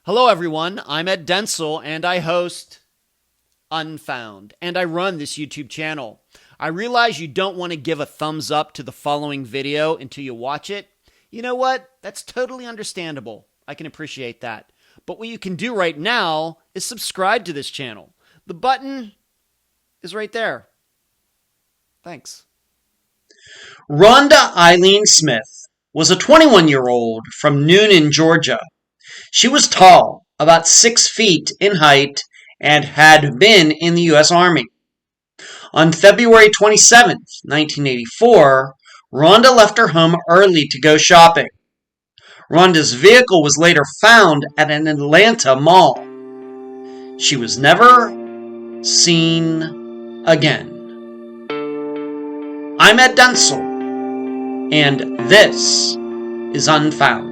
Hello, everyone. I'm Ed Densel, and I host Unfound, and I run this YouTube channel. I realize you don't want to give a thumbs up to the following video until you watch it. You know what? That's totally understandable. I can appreciate that. But what you can do right now is subscribe to this channel. The button is right there. Thanks. Rhonda Ilean Smith was a 21-year-old from Newnan, Georgia. She was tall, about 6 feet in height, and had been in the U.S. Army. On February 27, 1984, Rhonda left her home early to go shopping. Rhonda's vehicle was later found at an Atlanta mall. She was never seen again. I'm Ed Densel, and this is Unfound.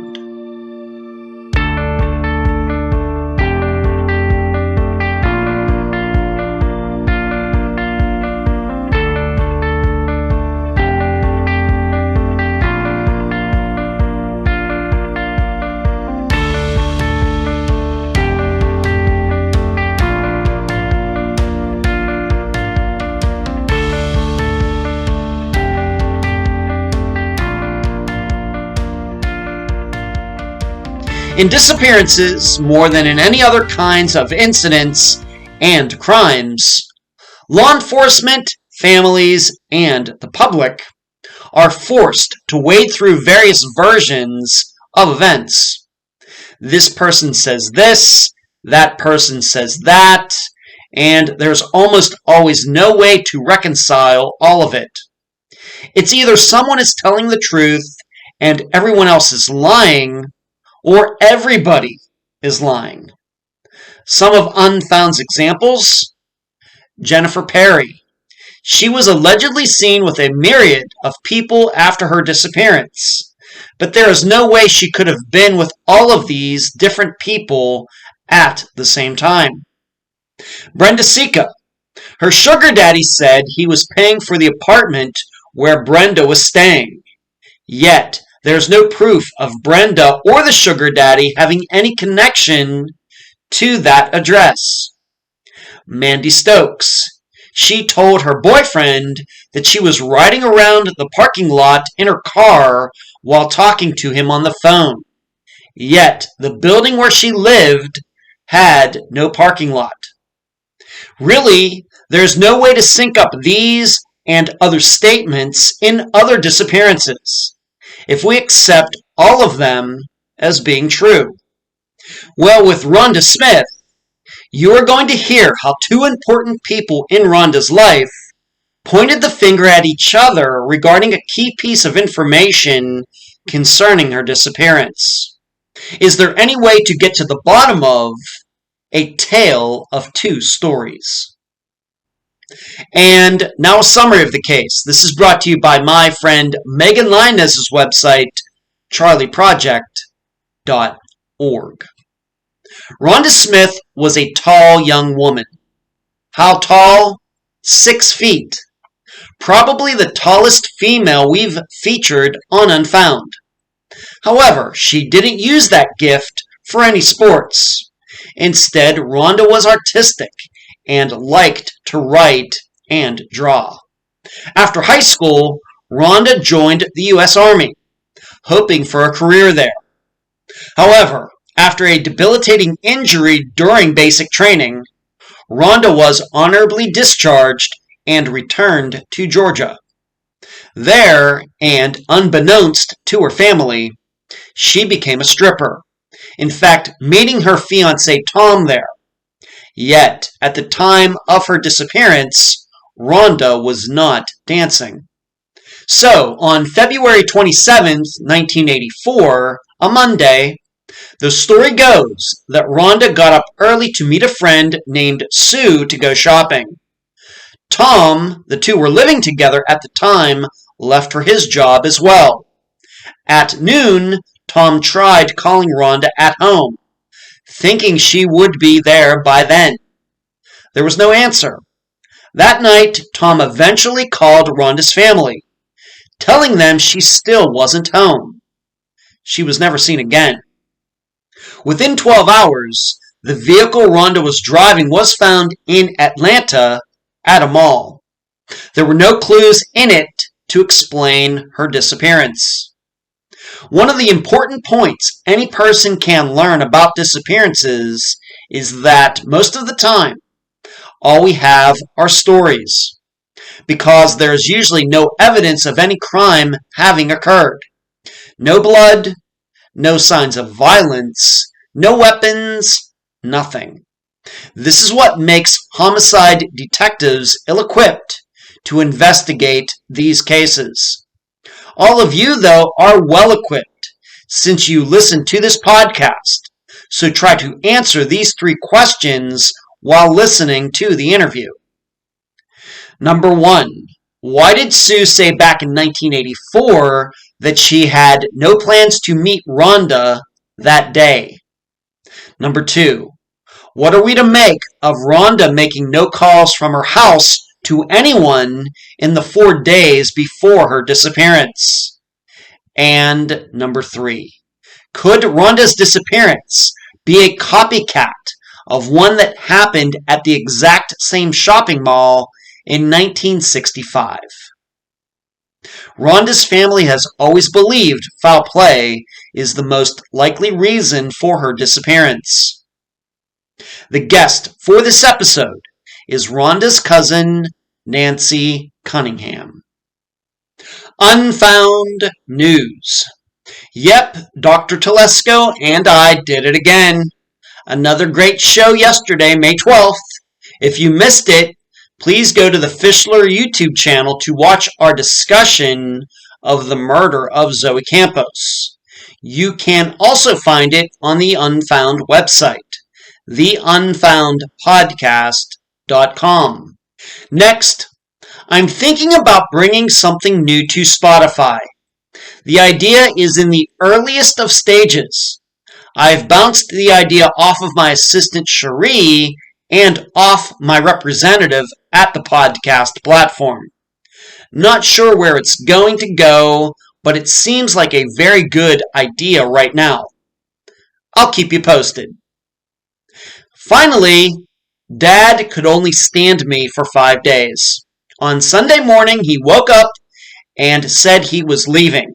In disappearances, more than in any other kinds of incidents and crimes, law enforcement, families, and the public are forced to wade through various versions of events. This person says this, that person says that, and there's almost always no way to reconcile all of it. It's either someone is telling the truth and everyone else is lying, or everybody is lying. Some of Unfound's examples: Jennifer Perry. She was allegedly seen with a myriad of people after her disappearance, but there is no way she could have been with all of these different people at the same time. Brenda Sika. Her sugar daddy said he was paying for the apartment where Brenda was staying, yet there's no proof of Brenda or the sugar daddy having any connection to that address. Mandy Stokes. She told her boyfriend that she was riding around the parking lot in her car while talking to him on the phone. Yet the building where she lived had no parking lot. Really, there's no way to sync up these and other statements in other disappearances if we accept all of them as being true. Well, with Rhonda Smith, you are going to hear how two important people in Rhonda's life pointed the finger at each other regarding a key piece of information concerning her disappearance. Is there any way to get to the bottom of a tale of two stories? And now a summary of the case. This is brought to you by my friend Megan Linez's website, charleyproject.org. Rhonda Smith was a tall young woman. How tall? 6 feet. Probably the tallest female we've featured on Unfound. However, she didn't use that gift for any sports. Instead, Rhonda was artistic and liked to write and draw. After high school, Rhonda joined the U.S. Army, hoping for a career there. However, after a debilitating injury during basic training, Rhonda was honorably discharged and returned to Georgia. There, and unbeknownst to her family, she became a stripper. In fact, meeting her fiancé Tom there. Yet, at the time of her disappearance, Rhonda was not dancing. So, on February 27, 1984, a Monday, the story goes that Rhonda got up early to meet a friend named Sue to go shopping. Tom, the two were living together at the time, left for his job as well. At noon, Tom tried calling Rhonda at home, thinking she would be there by then. There was no answer. That night, Tom eventually called Rhonda's family, telling them she still wasn't home. She was never seen again. Within 12 hours, the vehicle Rhonda was driving was found in Atlanta at a mall. There were no clues in it to explain her disappearance. One of the important points any person can learn about disappearances is that most of the time, all we have are stories, because there's usually no evidence of any crime having occurred. No blood, no signs of violence, no weapons, nothing. This is what makes homicide detectives ill-equipped to investigate these cases. All of you, though, are well-equipped since you listen to this podcast, so try to answer these 3 questions while listening to the interview. Number 1, why did Sue say back in 1984 that she had no plans to meet Rhonda that day? Number 2, what are we to make of Rhonda making no calls from her house to anyone in the 4 days before her disappearance? And number 3, could Rhonda's disappearance be a copycat of one that happened at the exact same shopping mall in 1965? Rhonda's family has always believed foul play is the most likely reason for her disappearance. The guest for this episode is Rhonda's cousin, Nancy Cunningham. Unfound News. Yep, Dr. Telesco and I did it again. Another great show yesterday, May 12th. If you missed it, please go to the Fischler YouTube channel to watch our discussion of the murder of Zoe Campos. You can also find it on the Unfound website, theunfoundpodcast.com. Next, I'm thinking about bringing something new to Spotify. The idea is in the earliest of stages. I've bounced the idea off of my assistant Cherie and off my representative at the podcast platform. Not sure where it's going to go, but it seems like a very good idea right now. I'll keep you posted. Finally, Dad could only stand me for 5 days. On Sunday morning, he woke up and said he was leaving.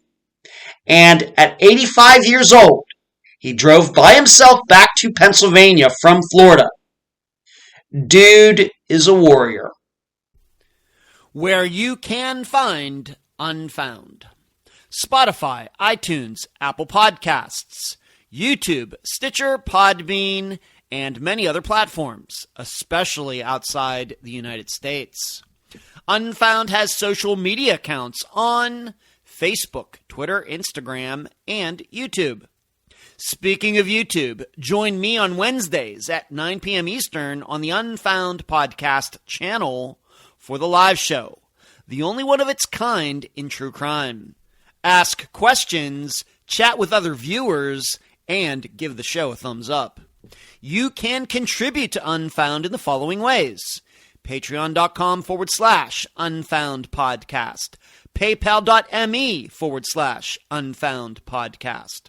And at 85 years old, he drove by himself back to Pennsylvania from Florida. Dude is a warrior. Where you can find Unfound. Spotify, iTunes, Apple Podcasts, YouTube, Stitcher, Podbean, and many other platforms, especially outside the United States. Unfound has social media accounts on Facebook, Twitter, Instagram, and YouTube. Speaking of YouTube, join me on Wednesdays at 9 p.m. Eastern on the Unfound Podcast Channel for the live show, the only one of its kind in true crime. Ask questions, chat with other viewers, and give the show a thumbs up. You can contribute to Unfound in the following ways: patreon.com/Unfound Podcast, paypal.me/Unfound Podcast.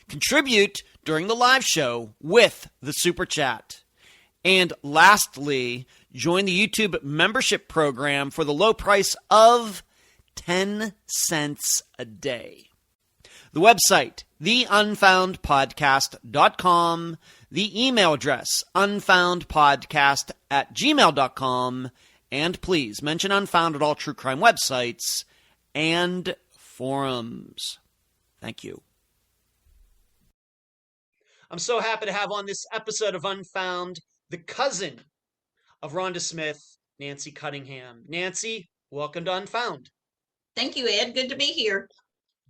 Contribute during the live show with the Super Chat. And lastly, join the YouTube membership program for the low price of 10 cents a day. The website, theunfoundpodcast.com, the email address, unfoundpodcast@gmail.com, and please mention Unfound at all true crime websites and forums. Thank you. I'm so happy to have on this episode of Unfound the cousin of Rhonda Smith, Nancy Cunningham. Nancy, welcome to Unfound. Thank you, Ed. Good to be here.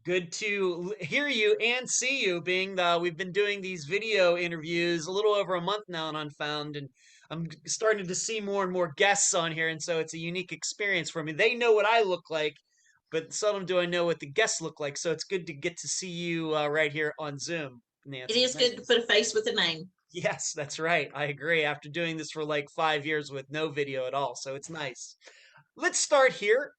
Good to hear you and see you, being we've been doing these video interviews a little over a month now on Unfound, and I'm starting to see more and more guests on here, and so it's a unique experience for me. They know what I look like, but seldom do I know what the guests look like, so it's good to get to see you right here on Zoom, Nancy. It is good to put a face with a name. Yes, that's right. I agree. After doing this for like 5 years with no video at all, so it's nice. Let's start here.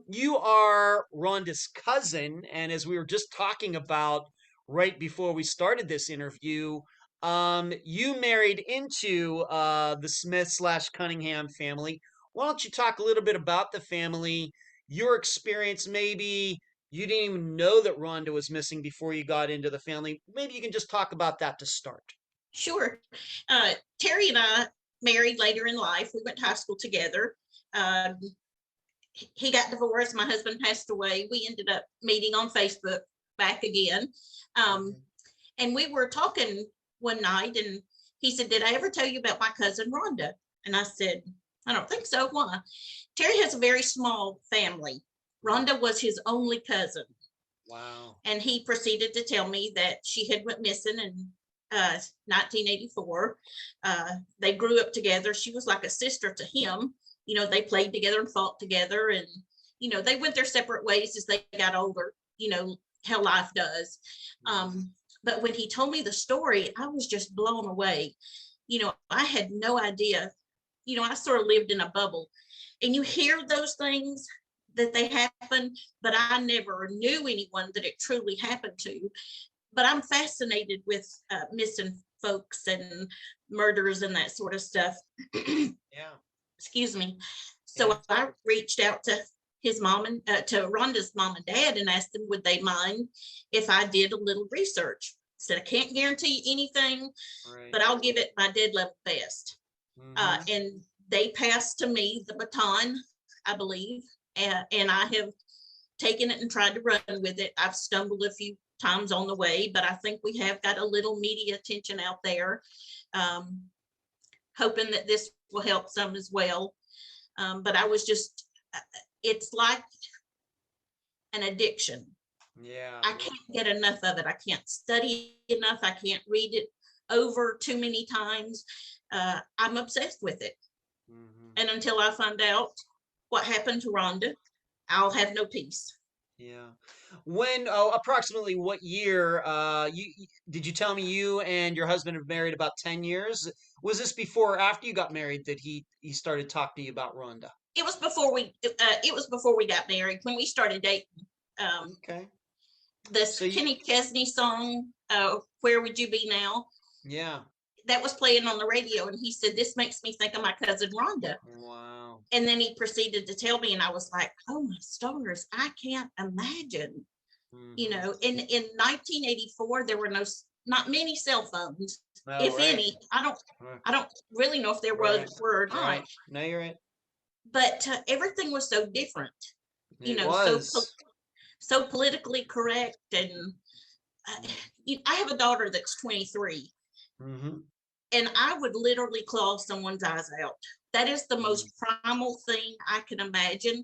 You are Rhonda's cousin, and as we were just talking about, right before we started this interview, you married into the Smith / Cunningham family. Why don't you talk a little bit about the family, your experience? Maybe you didn't even know that Rhonda was missing before you got into the family. Maybe you can just talk about that to start. Sure. Terry and I married later in life. We went to high school together. He got divorced. My husband passed away. We ended up meeting on Facebook back again. And we were talking one night, and he said, "Did I ever tell you about my cousin Rhonda?" And I said, "I don't think so. Why?" Terry has a very small family. Rhonda was his only cousin. Wow. And he proceeded to tell me that she had went missing in 1984. They grew up together. She was like a sister to him. You know, they played together and fought together, and, you know, they went their separate ways as they got older, you know, how life does. But when he told me the story, I was just blown away. You know, I had no idea. You know, I sort of lived in a bubble, and you hear those things that they happen, but I never knew anyone that it truly happened to. But I'm fascinated with missing folks and murders and that sort of stuff. Yeah. Excuse me. So I reached out to his mom and to Rhonda's mom and dad and asked them, would they mind if I did a little research? Said, I can't guarantee anything, but I'll give it my dead level best. And they passed to me the baton, I believe, and I have taken it and tried to run with it. I've stumbled a few times on the way, but I think we have got a little media attention out there, hoping that this will help some as well. But I was just, it's like an addiction. Yeah. I can't get enough of it. I can't study enough. I can't read it over too many times. I'm obsessed with it. And until I find out what happened to Rhonda, I'll have no peace. Yeah. When, approximately what year, did you tell me you and your husband have married about 10 years? Was this before or after you got married that he started talking to you about Rhonda? It was before we got married, when we started dating. Okay. This Kenny Chesney song, Where Would You Be Now? Yeah. That was playing on the radio, and he said, this makes me think of my cousin Rhonda. Wow. And then he proceeded to tell me, and I was like, oh my stars, I can't imagine. You know, in 1984, there were not many cell phones, if any. I don't really know if there were or not. Right. No, you're right. But everything was so different. You know, so politically correct, and I have a daughter that's 23. And I would literally claw someone's eyes out. That is the most primal thing I can imagine,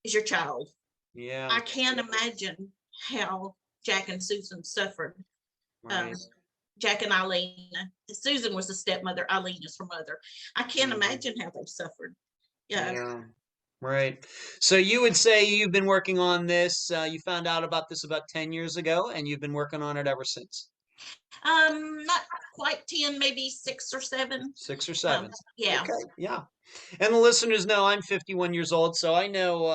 is your child. Yeah. I can't imagine how Jack and Susan suffered. Right. Jack and Eileen. Susan was the stepmother. Eileen is her mother. I can't imagine how they suffered. Yeah. Right. So you would say you've been working on this, you found out about this about 10 years ago, and you've been working on it ever since? Not quite 10, maybe 6 or 7. 6 or 7. Yeah. Okay. Yeah. And the listeners know I'm 51 years old, so I know,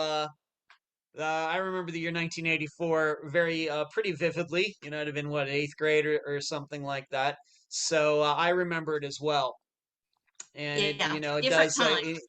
I remember the year 1984 very pretty vividly. You know, it'd have been what, 8th grade or something like that. So I remember it as well. And it does.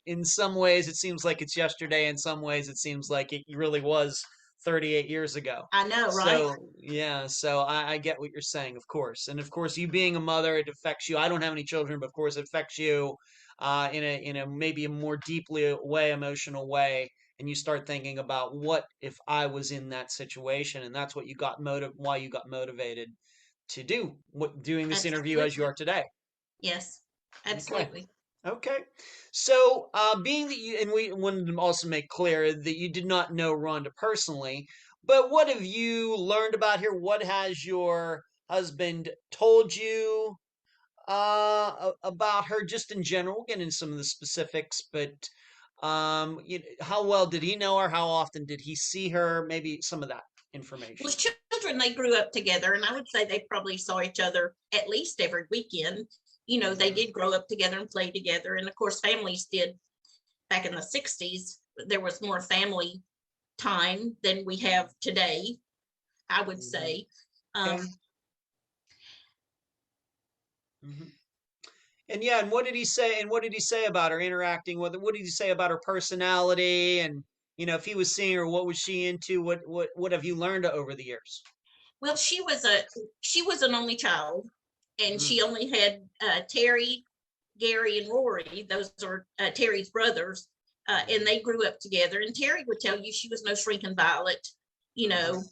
In some ways, it seems like it's yesterday. In some ways, it seems like it really was 38 years ago. I know, right? So yeah, so I get what you're saying, of course, and of course, you being a mother, it affects you. I don't have any children, but of course, it affects you in a maybe a more deeply emotional way. And you start thinking about, what if I was in that situation, and that's what you got why you got motivated to doing this interview as you are today. Yes, absolutely. Okay. So, being that and we wanted to also make clear that you did not know Rhonda personally, but what have you learned about her? What has your husband told you about her, just in general? We'll get into some of the specifics, but how well did he know her? How often did he see her? Maybe some of that information. With children, they grew up together, and I would say they probably saw each other at least every weekend. You know, they did grow up together and play together. And of course, families did back in the 60s. There was more family time than we have today, I would say. Hmm. And yeah, and what did he say? And what did he say about her interacting with her? What did he say about her personality? And if he was seeing her, what was she into? What have you learned over the years? Well, she was an only child, and Mm. she only had Terry, Gary, and Rory. Those are Terry's brothers, and they grew up together. And Terry would tell you she was no shrinking violet. You know,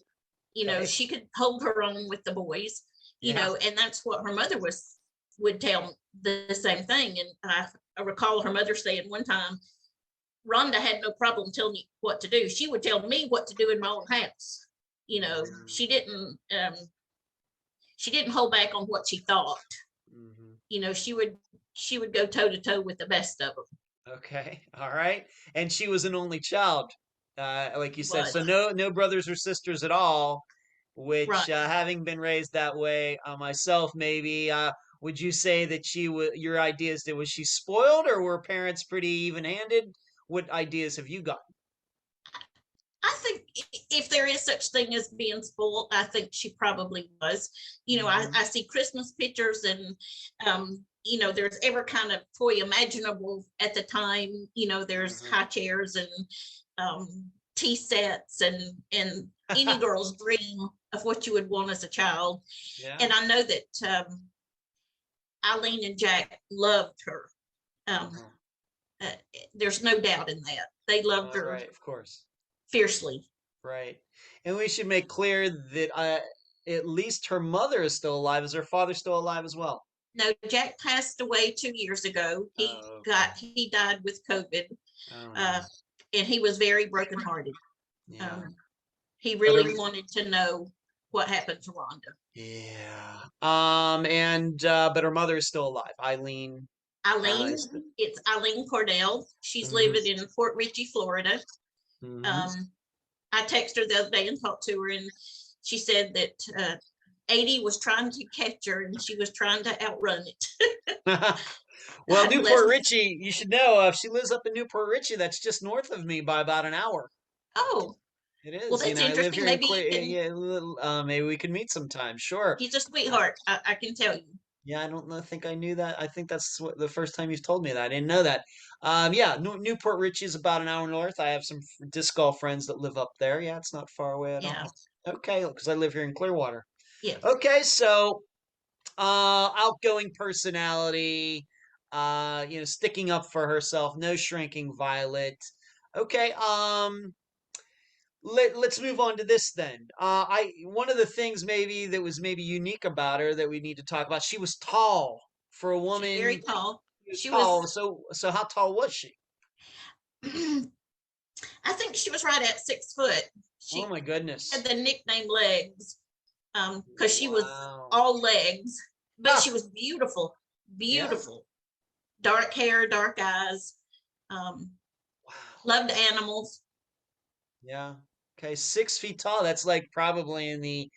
Okay. she could hold her own with the boys. Yeah. And that's what her mother would tell the same thing. And I recall her mother saying one time, Rhonda had no problem telling me what to do. She would tell me what to do in my own house. She didn't hold back on what she thought. Hmm. She would go toe to toe with the best of them. Okay. All right. And she was an only child, like you said. Was So no brothers or sisters at all. Which, right. having been raised that way myself, maybe, would you say that your ideas, that was she spoiled, or were parents pretty even-handed? What ideas have you got? I think if there is such thing as being spoiled, I think she probably was. Mhm. I see Christmas pictures and, there's every kind of toy imaginable at the time. There's Mhm. high chairs and tea sets and any girl's dream of what you would want as a child. Yeah. And I know that Eileen and Jack loved her. Um, Mhm. uh, there's no doubt in that. They loved All her right, of course. fiercely. Right. And we should make clear that at least her mother is still alive. Is her father still alive as well? No, Jack passed away 2 years ago. Oh, okay. He died with COVID, Oh, no. uh, and he was very brokenhearted. Yeah. Um, he But really wanted to know what happened to Rhonda. yeah. And but her mother is still alive. Eileen. Eileen, it's Eileen Cordell. She's Mhm. living in Port Richey, Florida. Mhm. Um, I texted her the other day and talked to her, and she said that 80 was trying to catch her, and she was trying to outrun it. Well, God bless Newport her. Richey, you should know, if she lives up in Newport Richey, that's just north of me by about an hour. Oh, It well, is. that's I live interesting. here in Maybe you Clear. can. Yeah, maybe we can meet sometime. Sure. He's a Uh, sweetheart. I can tell you. yeah, I don't know. Think I knew that. I think that's the first time you've told me that. I didn't know that. Yeah, Newport Richey is about an hour north. I have some disc golf friends that live up there. Yeah, it's not far away at Yeah. all. Okay, because I live here in Clearwater. Yeah. Okay, so outgoing personality, sticking up for herself, no shrinking violet. Okay, let's move on to this then. I One of the things maybe that was maybe unique about her that we need to talk about, she was tall for a She's very woman. tall. She was She tall. was, So how tall was she? I think she was right at 6 foot. Oh She my had goodness. the nickname Legs because she was Wow. all legs, but she Ah, was beautiful, yeah. beautiful. Dark hair, dark eyes. Um, Wow. loved animals. Yeah. Okay, 6 feet tall. That's like probably in the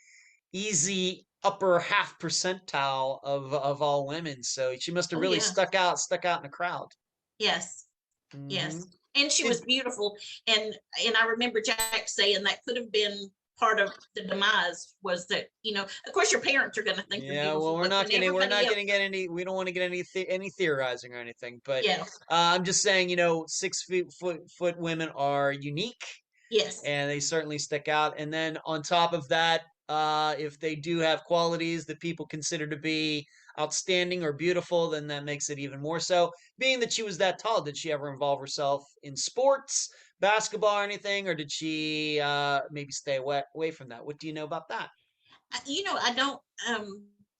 easy upper half percentile of all women. So she must have Oh, really yeah. stuck out in the crowd. Yes. Hmm. Yes. And she Did was beautiful. And I remember Jack saying that could have been part of the demise was that, of course your parents are going to think you're Yeah, well, beautiful, but when we're everybody not else, getting get any, we don't want to get any theorizing or anything, but yeah, I'm just saying, 6 foot women are unique yes. and they certainly stick out. And then on top of that, if they do have qualities that people consider to be outstanding or beautiful, then that makes it even more so. Being that she was that tall, did she ever involve herself in sports, basketball, or anything, or did she maybe stay away from that? What do you know about that? I don't,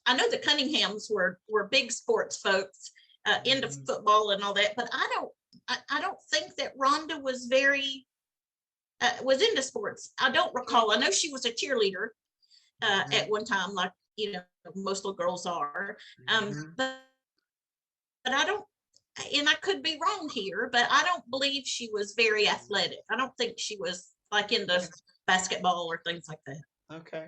I know the Cunninghams were big sports folks, into Mhm. football and all that, but I don't think that Rhonda was into sports. I don't recall. I know she was a cheerleader at Mhm. one time, like most little girls are. Mhm. But I don't, and I could be wrong here, but I don't believe she was very athletic. I don't think she was like into Okay. basketball or things like that. Okay.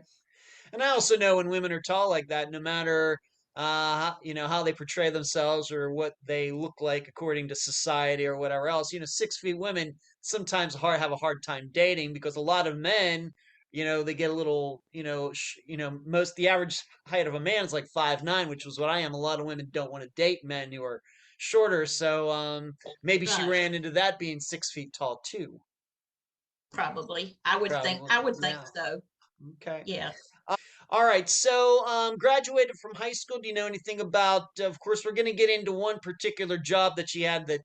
And I also know when women are tall like that, no matter how they portray themselves or what they look like according to society or whatever else, 6 feet women sometimes have a hard time dating because a lot of men they get a little, most the average height of a man is like 5'9", which was what I am. A lot of women don't want to date men who are shorter. So maybe she Right. ran into that being 6 feet tall too. Probably. I would think. Probably. I would think Yeah. so. Okay. Yeah. All right. So graduated from high school. Do you know anything about? Of course, we're going to get into one particular job that she had that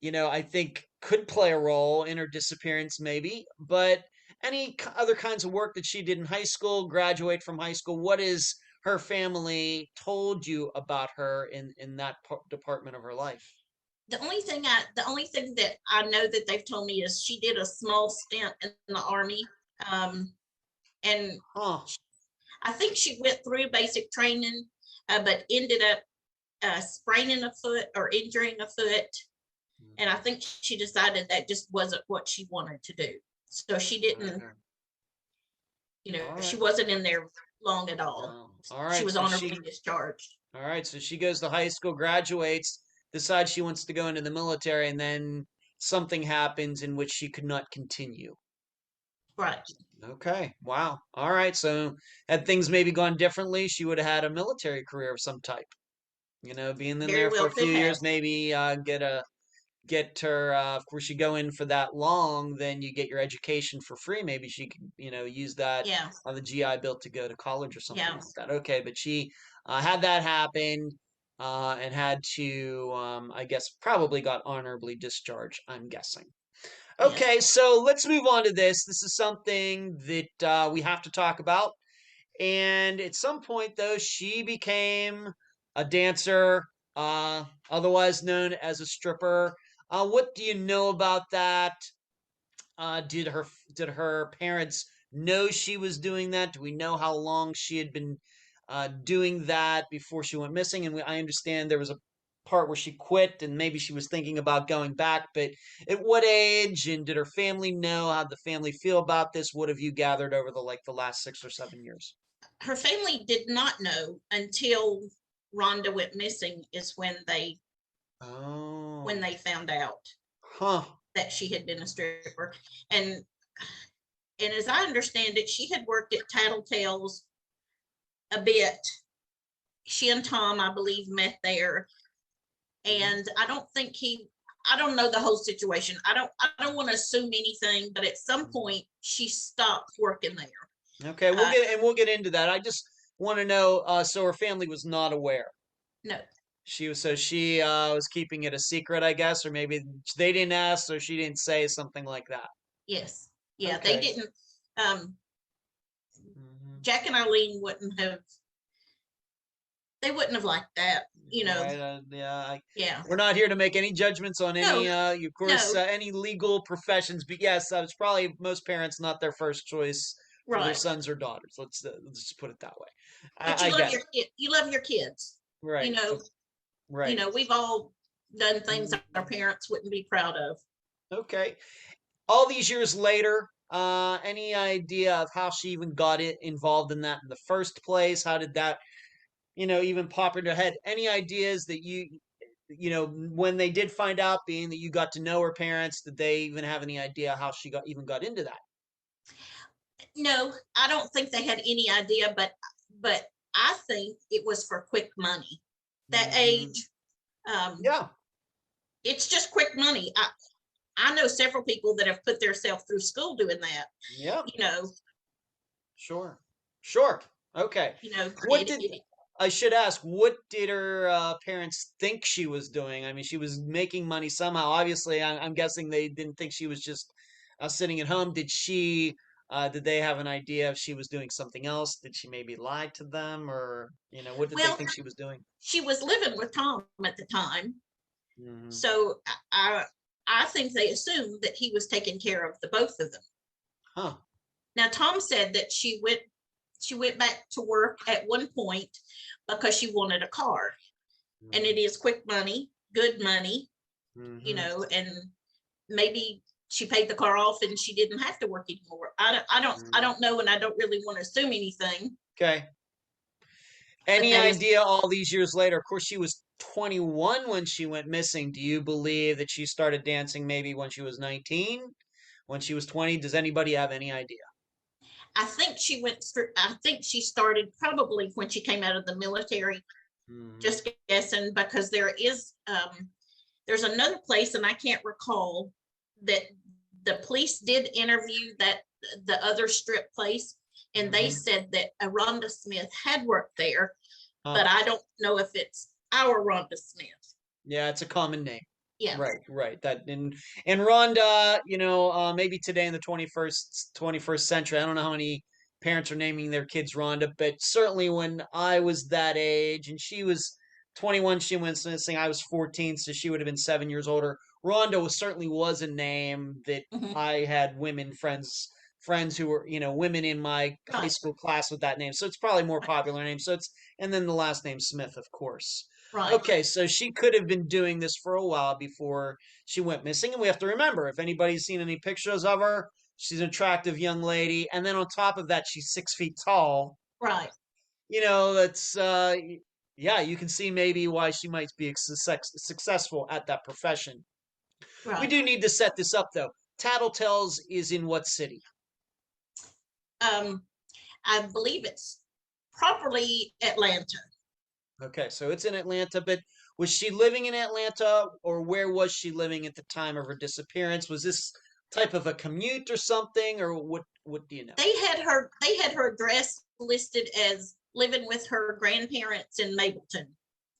I think could play a role in her disappearance, maybe. But any other kinds of work that she did in high school, graduate from high school, what is her family told you about her in that department of her life? The only thing that I know that they've told me is she did a small stint in the Army. And Huh. I think she went through basic training, but ended up spraining a foot or injuring a foot. And I think she decided that just wasn't what she wanted to do. So she didn't, she wasn't in there long at all. All right. She was So honorably discharged. all right. So she goes to high school, graduates, decides she wants to go into the military, and then something happens in which she could not continue. Right. Okay. Wow. All right. So had things maybe gone differently, she would have had a military career of some type. Being in Very there for well a few could have. years, maybe get her. Of course, you go in for that long, then you get your education for free. Maybe she could, use that Yeah. on the GI Bill to go to college or something Yeah. like that. Okay, but she had that happen and had to, I guess, probably got honorably discharged. I'm guessing. Yes. Okay, so let's move on to this. This is something that we have to talk about. And at some point, though, she became a dancer, otherwise known as a stripper. What do you know about that? Did her parents know she was doing that? Do we know how long she had been doing that before she went missing? And I understand there was a part where she quit and maybe she was thinking about going back, but at what age? And did her family know? How'd the family feel about this? What have you gathered over the last 6 or 7 years? Her family did not know until Rhonda went missing is when they Oh, found out huh. that she had been a stripper. And as I understand it, she had worked at Tattletales a bit. She and Tom, I believe, met there. And I don't know the whole situation. I don't want to assume anything, but at some point she stopped working there. Okay, we'll get into that. I just want to know. So her family was not aware. No. She was keeping it a secret, I guess, or maybe they didn't ask, so she didn't say something like that. Yes. Yeah, Okay. they didn't. Mhm. Jack and Eileen wouldn't have. They wouldn't have liked that, Right, yeah. Yeah. We're not here to make any judgments on any, No. of course, No. any legal professions. But yes, it's probably most parents not their first choice for their Right. sons or daughters. Let's just put it that way. But I get you love your kids. right, right. We've all done things our parents wouldn't be proud of. Okay. All these years later, any idea of how she even got involved in that in the first place? How did that, even pop into her head? Any ideas that when they did find out, being that you got to know her parents, did they even have any idea how she got into that? No, I don't think they had any idea, but I think it was for quick money. That age, Yeah. it's just quick money. I know several people that have put themselves through school doing that. Yeah. Sure. Okay. What did I should ask? What did her parents think she was doing? I mean, she was making money somehow. Obviously, I'm guessing they didn't think she was just sitting at home. Did they have an idea if she was doing something else? Did she maybe lie to them, or what did they Well, think she was doing? she was living with Tom at the time, Mhm. so I think they assumed that he was taking care of the both of them. Huh. Now, Tom said that she went back to work at one point because she wanted a car, and it is quick money, good money, Mhm. and maybe she paid the car off and she didn't have to work anymore. I don't know, and I don't really want to assume anything. Okay. But Any that is, idea all these years later? Of course, she was 21 when she went missing. Do you believe that she started dancing maybe when she was 19? When she was 20? Does anybody have any idea? I think she went through, I think she started probably when she came out of the military, just guessing, because there's another place, and I can't recall, that the police did interview the other strip place, and they said that Rhonda Smith had worked there, but I don't know if it's our Rhonda Smith. Yeah, it's a common name. Yeah. Right. That and Rhonda, maybe today in the 21st century, I don't know how many parents are naming their kids Rhonda, but certainly when I was that age and she was 21, she went missing. I was 14, so she would have been 7 years older. Rhonda certainly was a name that I had women friends who were, women in my high school class with that name. So it's probably a more popular name. And then the last name Smith, of course. Right. Okay, so she could have been doing this for a while before she went missing. And we have to remember, if anybody's seen any pictures of her, she's an attractive young lady. And then on top of that, she's 6 feet tall. Right. That's, you can see maybe why she might be successful at that profession. Right. We do need to set this up, though. Tattletales is in what city? I believe it's properly Atlanta. Okay, so it's in Atlanta, but was she living in Atlanta, or where was she living at the time of her disappearance? Was this type of a commute or something, or what do you know? They had her address listed as living with her grandparents in Mableton.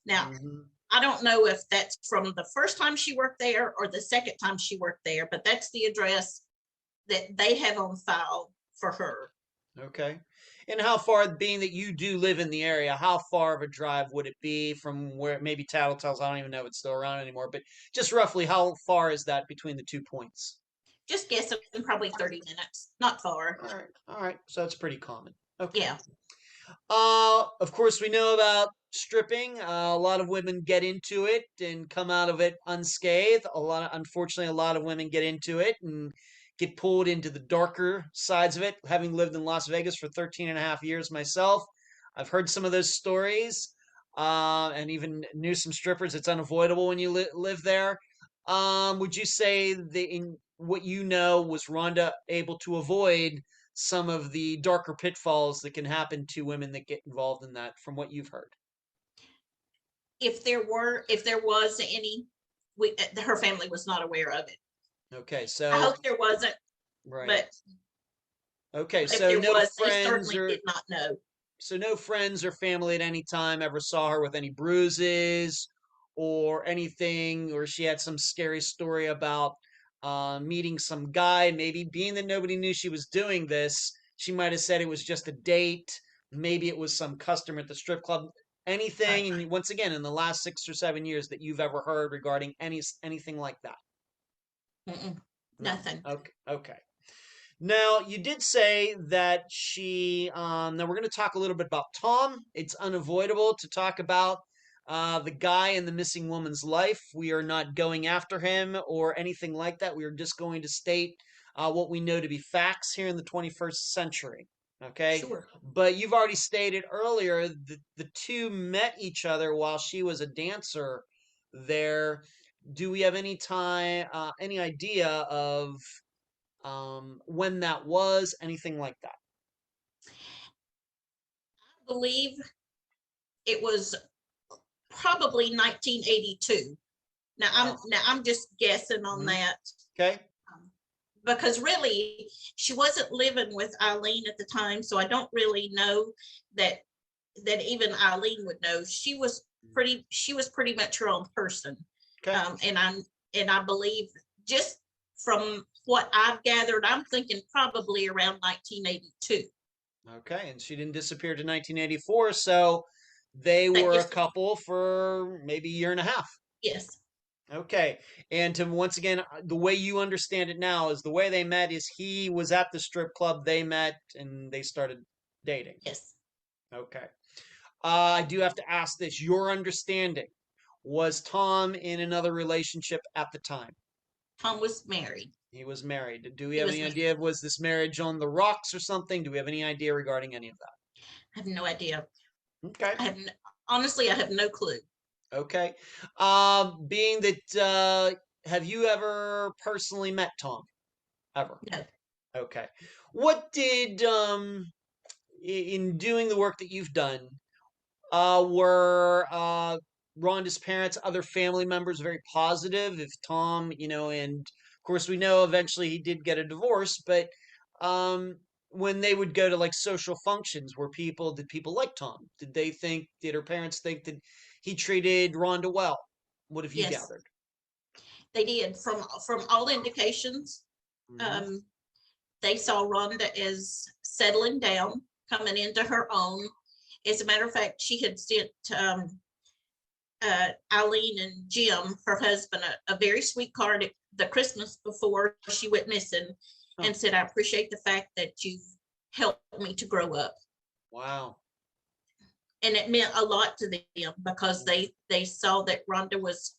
Now, I don't know if that's from the first time she worked there or the second time she worked there, but that's the address that they have on file for her. Okay. And how far, being that you do live in the area, how far of a drive would it be from where, maybe Tattletales, I don't even know if it's still around anymore, but just roughly how far is that between the 2 points? Just guessing, probably 30 minutes. Not far. All right. So that's pretty common. Okay. Yeah. Of course, we know about stripping. A lot of women get into it and come out of it unscathed. Unfortunately, a lot of women get into it and get pulled into the darker sides of it. Having lived in Las Vegas for 13 and a half years myself, I've heard some of those stories and even knew some strippers. It's unavoidable when you live there. Would you say that in what you know, was Rhonda able to avoid some of the darker pitfalls that can happen to women that get involved in that, from what you've heard? If there was any, her family was not aware of it. Okay, so I hope there wasn't. Right. But okay, if so there no was, friends they certainly did not know. So no friends or family at any time ever saw her with any bruises or anything, or she had some scary story about meeting some guy. Maybe being that nobody knew she was doing this, she might have said it was just a date. Maybe it was some customer at the strip club. Anything, and once again, in the last 6 or 7 years that you've ever heard regarding anything like that? Nothing. Okay. Now, you did say that she, now we're going to talk a little bit about Tom. It's unavoidable to talk about the guy in the missing woman's life. We are not going after him or anything like that. We are just going to state what we know to be facts here in the 21st century. Okay? Sure. But you've already stated earlier that the two met each other while she was a dancer there. Do we have any idea of when that was, anything like that? I believe it was probably 1982. Now I'm just guessing on that. Okay. Because really, she wasn't living with Eileen at the time, so I don't really know that even Eileen would know. She was pretty much her own person. Okay. And I believe, just from what I've gathered, I'm thinking probably around 1982. Okay, and she didn't disappear to 1984, so they were a couple for maybe a year and a half. Yes. Okay, and to once again, the way you understand it now is the way they met is he was at the strip club, they met, and they started dating. Yes. Okay. I do have to ask this. Your understanding, was Tom in another relationship at the time? Tom was married. He was married. Do we have any idea? Was this marriage on the rocks or something? Do we have any idea regarding any of that? I have no idea. Okay. Honestly, I have no clue. Okay. Being that, have you ever personally met Tom? Ever? No. Okay. What did in doing the work that you've done, were Rhonda's parents, other family members very positive? If Tom, and of course we know eventually he did get a divorce, but um, when they would go to like social functions, did people like Tom? Did her parents think that he treated Rhonda well? What have you Yes, gathered? they did. From all indications, Hmm. um, they saw Rhonda as settling down, coming into her own. As a matter of fact, she had sent Eileen and Jim, her husband, a very sweet card at the Christmas before she went missing, Oh, and said, "I appreciate the fact that you've helped me to grow up." wow. And it meant a lot to them because they saw that Rhonda was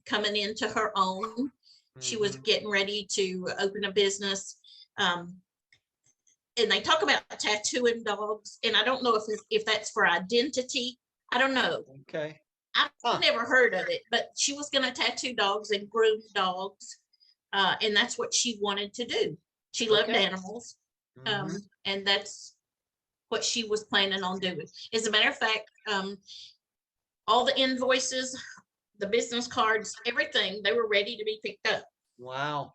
coming into her own. She was Hmm. getting ready to open a business. Um, and they talk about tattooing dogs, and I don't know if that's for identity. I don't know. Okay. I've Huh. never heard of it, but she was going to tattoo dogs and groom dogs, and that's what she wanted to do. She loved Okay. animals, Hmm. and that's what she was planning on doing. As a matter of fact, all the invoices, the business cards, everything, they were ready to be picked up. Wow.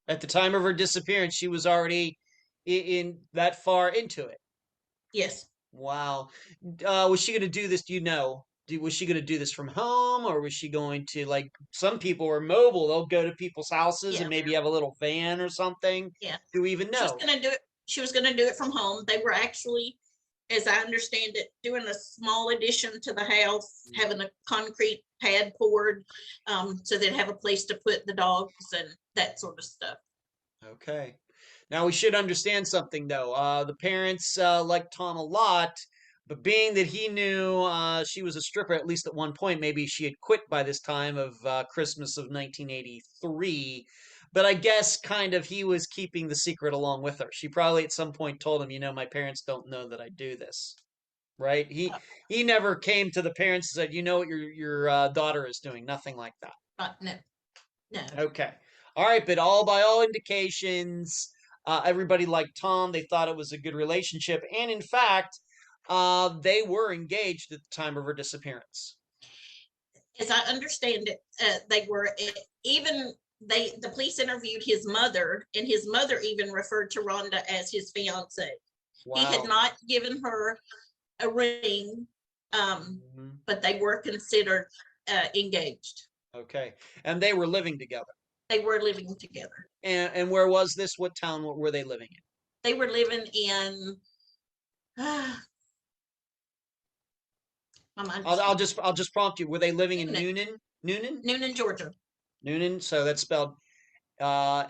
At the time of her disappearance, she was already in that far into it. Yes, Wow. Was she going to do this? Do you know? Was she going to do this from home, or was she going to, like, some people are mobile? They'll go to people's houses and yeah, maybe have a little van or something. yeah. Do we even She was know? going to do it. She was going to do it from home. They were actually, as I understand it, doing a small addition to the house, having a concrete pad poured, so they'd have a place to put the dogs and that sort of stuff. Okay. Now we should understand something though. The parents liked Tom a lot, but being that he knew she was a stripper, at least at one point, maybe she had quit by this time of Christmas of 1983. But I guess kind of he was keeping the secret along with her. She probably at some point told him, my parents don't know that I do this. Right? He Uh, he never came to the parents and said, you know what your daughter is doing. Nothing like that. no, no. Okay. All right, but all by all indications, everybody liked Tom. They thought it was a good relationship, and in fact, they were engaged at the time of her disappearance. As I understand it, they were even the police interviewed his mother, and his mother even referred to Rhonda as his fiance. He had Wow. not given her a ring, Mhm. but they were considered engaged. Okay, and they were living together. They were living together. And where was this? What town were they living in? They were living in. My mind I'll, just I'll went. just I'll just prompt you. Were they living in Newnan, Newnan? Newnan? Newnan, Georgia. Newnan. So that's spelled Newnan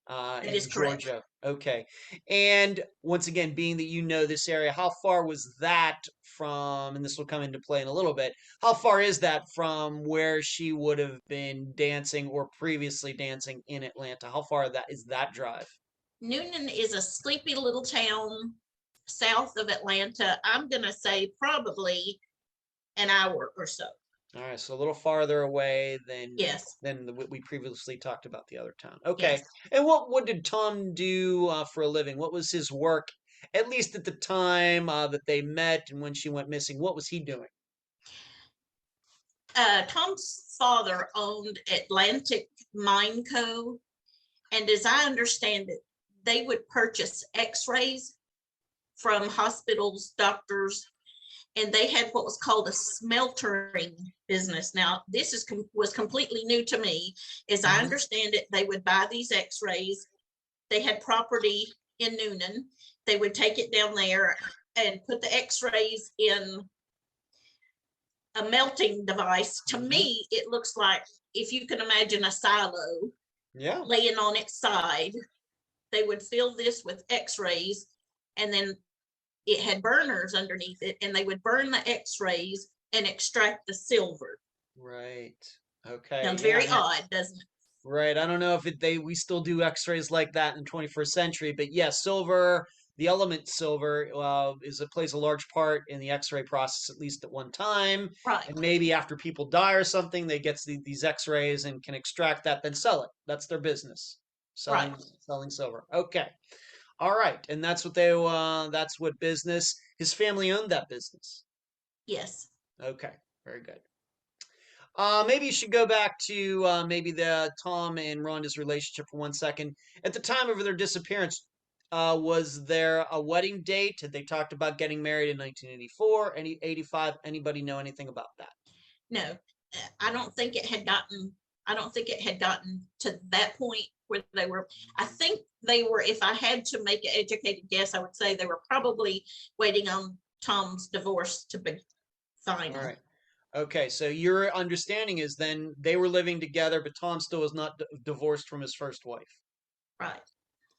That is in correct. Georgia. Okay. And once again, being that you know this area, how far was that from, and this will come into play in a little bit, how far is that from where she would have been dancing or previously dancing in Atlanta? How far that is that drive? Newnan is a sleepy little town south of Atlanta. I'm going to say probably an hour or so. All right, so a little farther away Yes, than what we previously talked about the other town. Okay, yes. and what did Tom do for a living? What was his work, at least at the time that they met and when she went missing? What was he doing? Tom's father owned Atlantic Mine Co. And as I understand it, they would purchase x-rays from hospitals, doctors, and they had what was called a smeltering business. Now, was completely new to me. As I Hmm. understand it, they would buy these x-rays. They had property in Newnan. They would take it down there and put the x-rays in a melting device. To Hmm. me, it looks like, if you can imagine a silo Yeah. laying on its side, they would fill this with x-rays, and then it had burners underneath it, and they would burn the x-rays and extract the silver. Right. Okay. Sounds Yeah. very odd, doesn't it? Right. I don't know if we still do X-rays like that in the 21st century, but yes, silver, the element silver, plays a large part in the X-ray process at least at one time, Right. and maybe after people die or something, they get these X-rays and can extract that, then sell it. That's their business. selling Right. selling silver. Okay. All right. And that's what business his family owned that business. Yes. Okay. Very good. Maybe you should go back to maybe the Tom and Rhonda's relationship for 1 second. At the time of their disappearance, was there a wedding date? Had they talked about getting married in 1984, 85? Anybody know anything about that? No, I don't think it had gotten. I don't think it had gotten to that point where they were. I think they were. If I had to make an educated guess, I would say they were probably waiting on Tom's divorce to be All final. right. Okay, so your understanding is then they were living together, but Tom still was not divorced from his first wife. Right.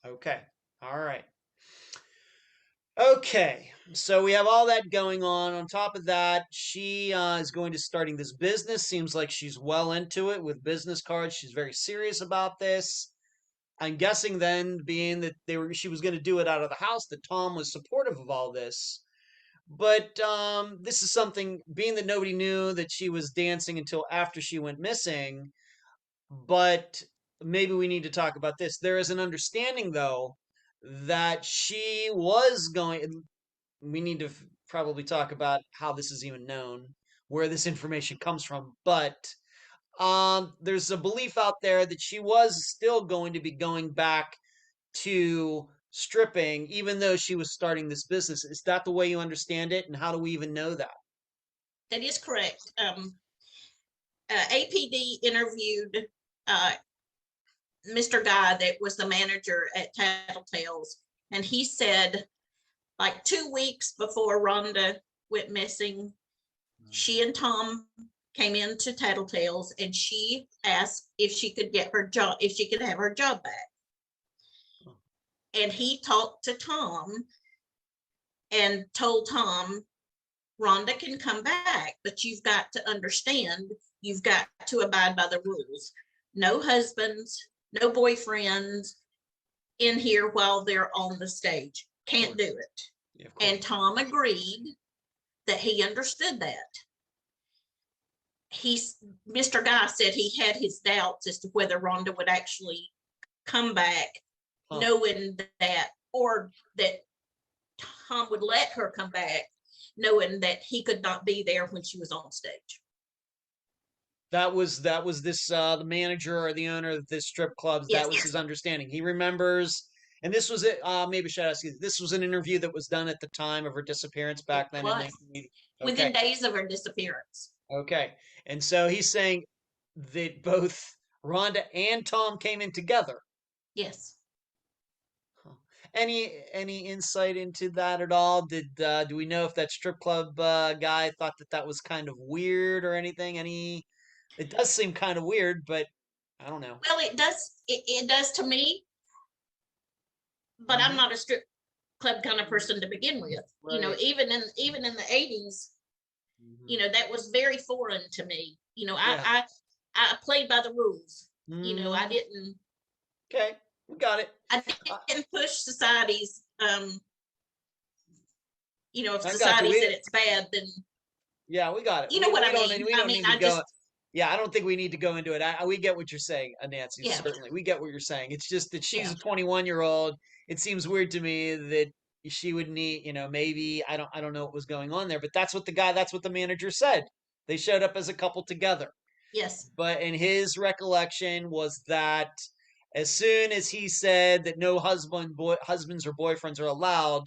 Okay. All right. Okay, so we have all that going on. On top of that, she is going to starting this business. Seems like she's well into it with business cards. She's very serious about this. I'm guessing then, being that she was going to do it out of the house, that Tom was supportive of all this. But this is something, being that nobody knew that she was dancing until after she went missing. But maybe we need to talk about this. There is an understanding, though, that she was going. We need to probably talk about how this is even known, where this information comes from. But there's a belief out there that she was still going to be going back to stripping, even though she was starting this business. Is that the way you understand it? And how do we even know that? That is correct. APD interviewed Mr. Guy, that was the manager at Tattletales, and he said, like 2 weeks before Rhonda went missing, she and Tom came into Tattletales, and she asked if she could get her job, if she could have her job back. And he talked to Tom and told Tom, Rhonda can come back, but you've got to understand, you've got to abide by the rules. No husbands, no boyfriends in here while they're on the stage. Can't do it. Yeah, and Tom agreed that he understood that. Mr. Guy said he had his doubts as to whether Rhonda would actually come back, knowing that, or that Tom would let her come back, knowing that he could not be there when she was on stage. That was this the manager or the owner of this strip club. Yes. That was his understanding. He remembers, and this was it. Maybe I should ask you. This was an interview that was done at the time of her disappearance back then in 1980. Okay. Within days of her disappearance. Okay, and so he's saying that both Rhonda and Tom came in together. Yes. Any insight into that at all? Do we know if that strip club guy thought that was kind of weird or anything? It does seem kind of weird, but I don't know. Well, it does. It does to me, but I'm not a strip club kind of person to begin with. Right. You know, even in the 80s, you know, that was very foreign to me. You know, I played by the rules. You know, I didn't. Okay, we got it. I didn't push society's. You know, if society said it's bad, then. Yeah, we got it. You know what I mean? We don't need to go. Yeah, I don't think we need to go into it. We get what you're saying, Nancy. Yeah. Certainly, we get what you're saying. It's just that she's a 21-year-old. It seems weird to me that she would need, you know, maybe I don't know what was going on there, but that's what the manager said. They showed up as a couple together. Yes. But in his recollection was that as soon as he said that no husbands or boyfriends are allowed,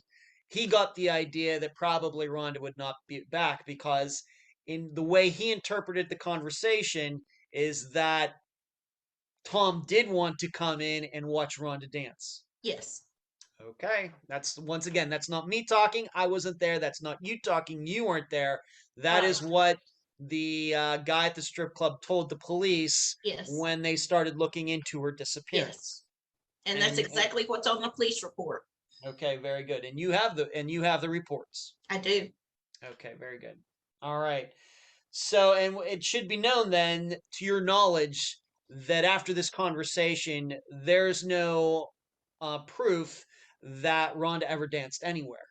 he got the idea that probably Rhonda would not be back, because in the way he interpreted the conversation is that Tom did want to come in and watch Rhonda dance. Yes. Okay. That's not me talking. I wasn't there. That's not you talking. You weren't there. That is what the guy at the strip club told the police when they started looking into her disappearance. Yes. And that's exactly what's on the police report. Okay, very good. And you have the reports. I do. Okay, very good. All right. So, and it should be known then, to your knowledge, that after this conversation, there's no proof that Rhonda ever danced anywhere.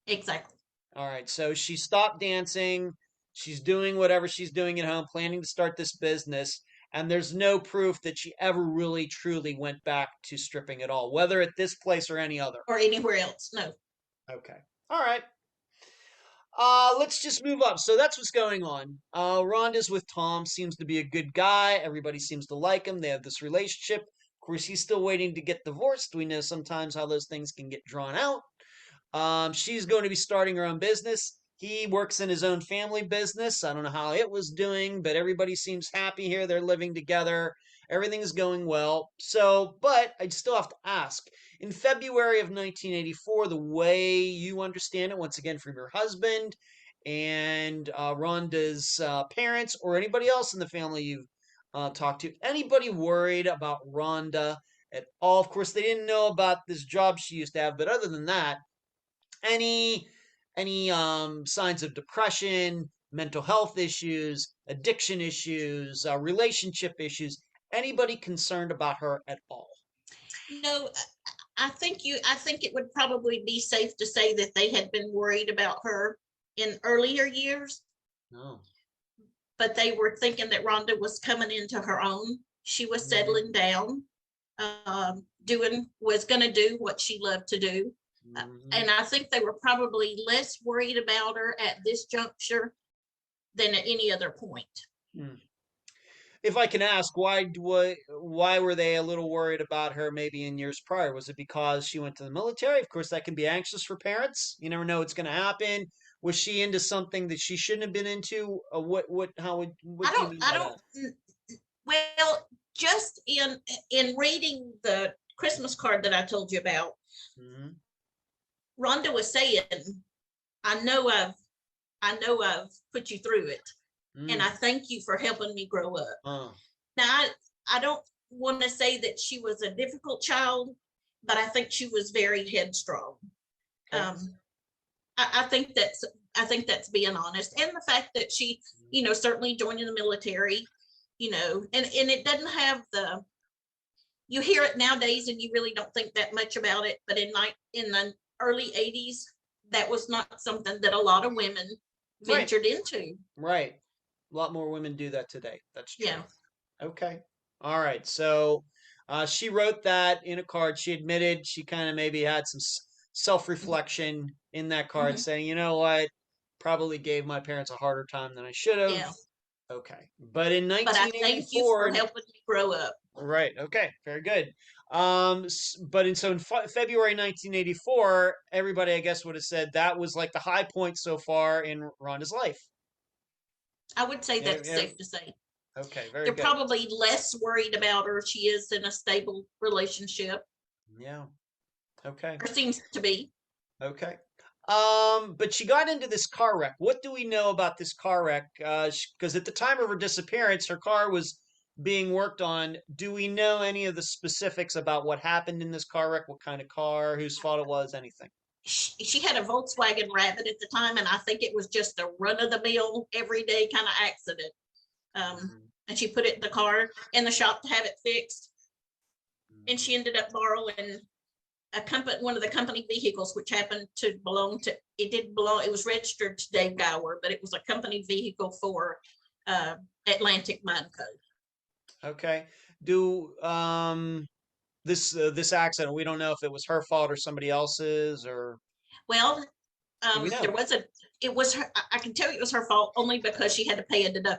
Exactly. All right. So she stopped dancing. She's doing whatever she's doing at home, planning to start this business. And there's no proof that she ever really truly went back to stripping at all, whether at this place or any other. Or anywhere else. No. Okay. All right. Let's just move up. So that's what's going on. Rhonda's with Tom, seems to be a good guy. Everybody seems to like him. They have this relationship. Of course, he's still waiting to get divorced. We know sometimes how those things can get drawn out. She's going to be starting her own business. He works in his own family business. I don't know how it was doing, but everybody seems happy here. They're living together. Everything is going well. So, but I still have to ask. In February of 1984, the way you understand it, once again from your husband and Rhonda's parents or anybody else in the family you've talked to, anybody worried about Rhonda at all? Of course, they didn't know about this job she used to have, but other than that, any signs of depression, mental health issues, addiction issues, relationship issues, anybody concerned about her at all? No, I think it would probably be safe to say that they had been worried about her in earlier years. No. But they were thinking that Rhonda was coming into her own. She was settling down, was going to do what she loved to do. And I think they were probably less worried about her at this juncture than at any other point. If I can ask, why were they a little worried about her maybe in years prior? Was it because she went to the military? Of course, that can be anxious for parents. You never know what's going to happen. Was she into something that she shouldn't have been into? What do you mean by that? Well, just in reading the Christmas card that I told you about, Rhonda was saying, I know I've put you through it, and I thank you for helping me grow up. Now, I don't want to say that she was a difficult child, but I think she was very headstrong. I think that's being honest, and the fact that she, certainly joining the military, and it doesn't have you hear it nowadays, and you really don't think that much about it, but in the early 80s, that was not something that a lot of women ventured into. Right. A lot more women do that today. That's true. Yeah. Okay. All right. So she wrote that in a card. She admitted she kind of maybe had some self-reflection in that card saying, you know what, probably gave my parents a harder time than I should have. Yeah. Okay. But in 1984, but I thank you for helping me grow up. Right. Okay. Very good. But in February 1984, everybody, I guess, would have said that was like the high point so far in Rhonda's life. I would say that's safe to say. Okay. Very They're good. probably less worried about her. She is in a stable relationship. Yeah. Okay. Or seems to be. Okay. But she got into this car wreck. What do we know about this car wreck? Because at the time of her disappearance, her car was being worked on. Do we know any of the specifics about what happened in this car wreck? What kind of car? Whose fault it was? Anything? She had a Volkswagen Rabbit at the time, and I think it was just a run-of-the-mill, everyday kind of accident. And she put it in the car in the shop to have it fixed. And she ended up borrowing one of the company vehicles, which happened to belong to, it was registered to Dave Gower, but it was a company vehicle for Atlantic Mine Code. Okay. This accident, we don't know if it was her fault or somebody else's, or well, it was her. I can tell you it was her fault only because she had to pay a deductible.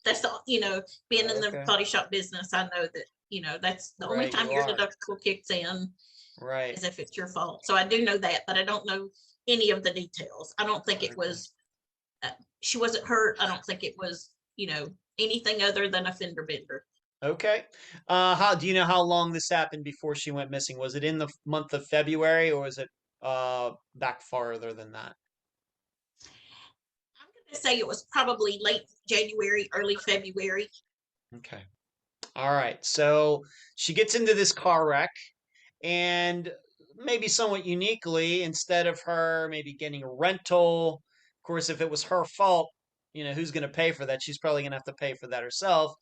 That's all, being in the body shop business, I know that, that's the only time your deductible kicks in. Right. As if it's your fault. So I do know that, but I don't know any of the details. I don't think it was, she wasn't hurt. I don't think it was, anything other than a fender bender. Okay. How do you know how long this happened before she went missing? Was it in the month of February, or was it back farther than that? I'm going to say it was probably late January, early February. Okay. All right. So she gets into this car wreck, and maybe somewhat uniquely, instead of her maybe getting a rental, of course, if it was her fault, who's going to pay for that? She's probably going to have to pay for that herself.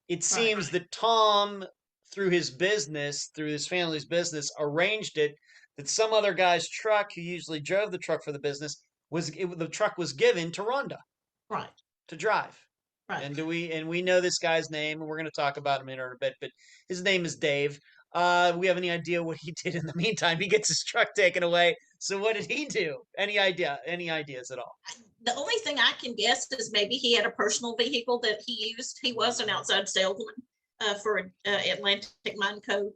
It seems that Tom, through his family's business, arranged it that some other guy's truck, who usually drove the truck for the business, the truck was given to Rhonda. Right. To drive. Right. And we know this guy's name, and we're going to talk about him in a bit, but his name is Dave. We have any idea what he did in the meantime? He gets his truck taken away. So what did he do? Any idea? Any ideas at all? The only thing I can guess is maybe he had a personal vehicle that he used. He was an outside salesman for Atlantic Mine Co.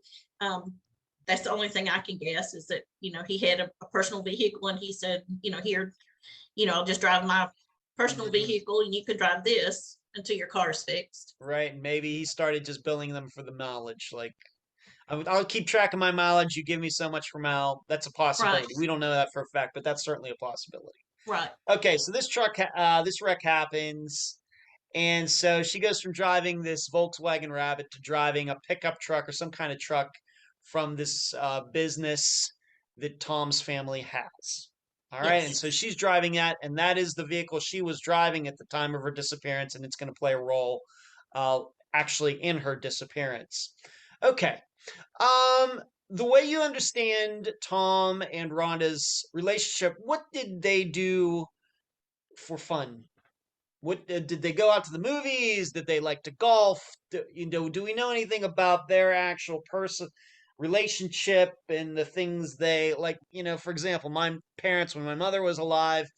That's the only thing I can guess is that, he had a personal vehicle, and he said, here, I'll just drive my personal vehicle and you can drive this until your car's fixed. Right. Maybe he started just billing them for the mileage. Like, I'll keep track of my mileage. You give me so much for mile. That's a possibility. Right. We don't know that for a fact, but that's certainly a possibility. Right. Okay. So this wreck happens. And so she goes from driving this Volkswagen Rabbit to driving a pickup truck or some kind of truck from this business that Tom's family has. All right. Yes. And so she's driving that, and that is the vehicle she was driving at the time of her disappearance, and it's going to play a role actually in her disappearance. Okay. The way you understand Tom and Rhonda's relationship, what did they do for fun? What did they go out to the movies? Did they like to golf? Do we know anything about their actual relationship and the things they like? For example, my parents, when my mother was alive,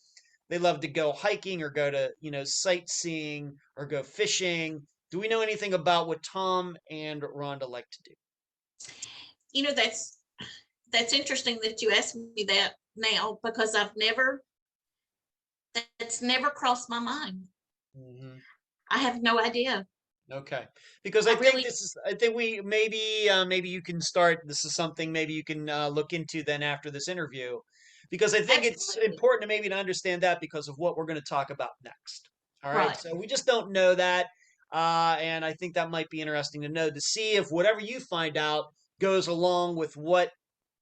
they loved to go hiking or go to, sightseeing or go fishing. Do we know anything about what Tom and Rhonda like to do? That's interesting that you asked me that now, because that's never crossed my mind. Mm-hmm. I have no idea. Okay, because I think we maybe you can start. This is something maybe you can look into then after this interview, because I think it's important to maybe to understand that because of what we're going to talk about next. All right, so we just don't know that, and I think that might be interesting to know, to see if whatever you find out goes along with what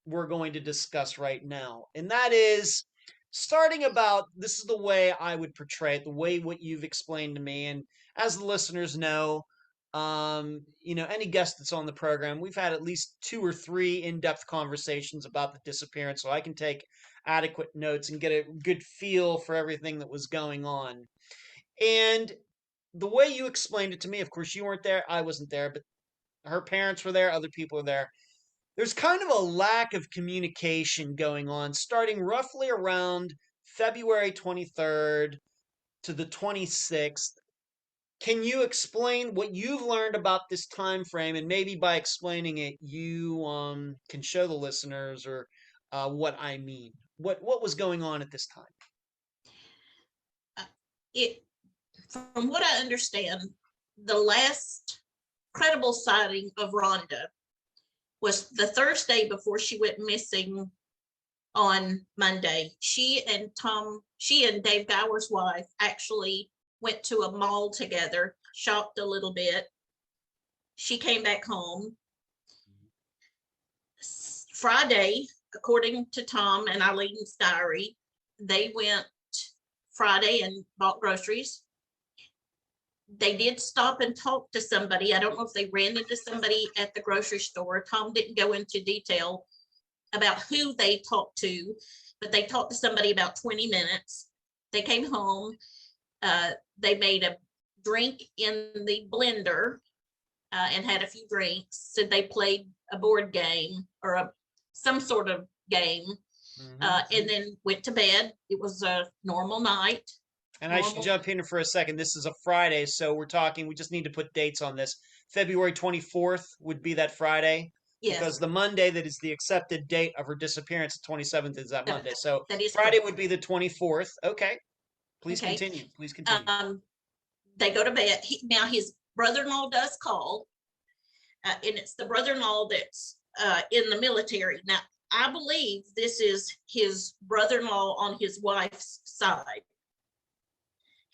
we're going to discuss right now, and that is starting about, this is the way I would portray it, the way what you've explained to me. And as the listeners know, any guest that's on the program, we've had at least 2 or 3 in-depth conversations about the disappearance, so I can take adequate notes and get a good feel for everything that was going on. And the way you explained it to me, of course, you weren't there, I wasn't there, but her parents were there, other people were there. There's kind of a lack of communication going on starting roughly around February 23rd to the 26th. Can you explain what you've learned about this time frame, and maybe by explaining it, you can show the listeners or what I mean? What was going on at this time? From what I understand, the last credible sighting of Rhonda was the Thursday before she went missing on Monday. She and Dave Gower's wife actually went to a mall together, shopped a little bit. She came back home. Friday, according to Tom and Eileen's diary, they went Friday and bought groceries. They did stop and talk to somebody. I don't know if they ran into somebody at the grocery store. Tom didn't go into detail about who they talked to, but they talked to somebody about 20 minutes. They came home. They made a drink in the blender and had a few drinks. So they played a board game or some sort of game, and then went to bed. It was a normal night. And I should jump in for a second. This is a Friday, so we just need to put dates on this. February 24th would be that Friday. Yes. Because the Monday that is the accepted date of her disappearance, the 27th, is that Monday. So Friday would be the 24th. Okay. Please continue. They go to bed. Now his brother-in-law does call, and it's the brother-in-law that's in the military. Now, I believe this is his brother-in-law on his wife's side.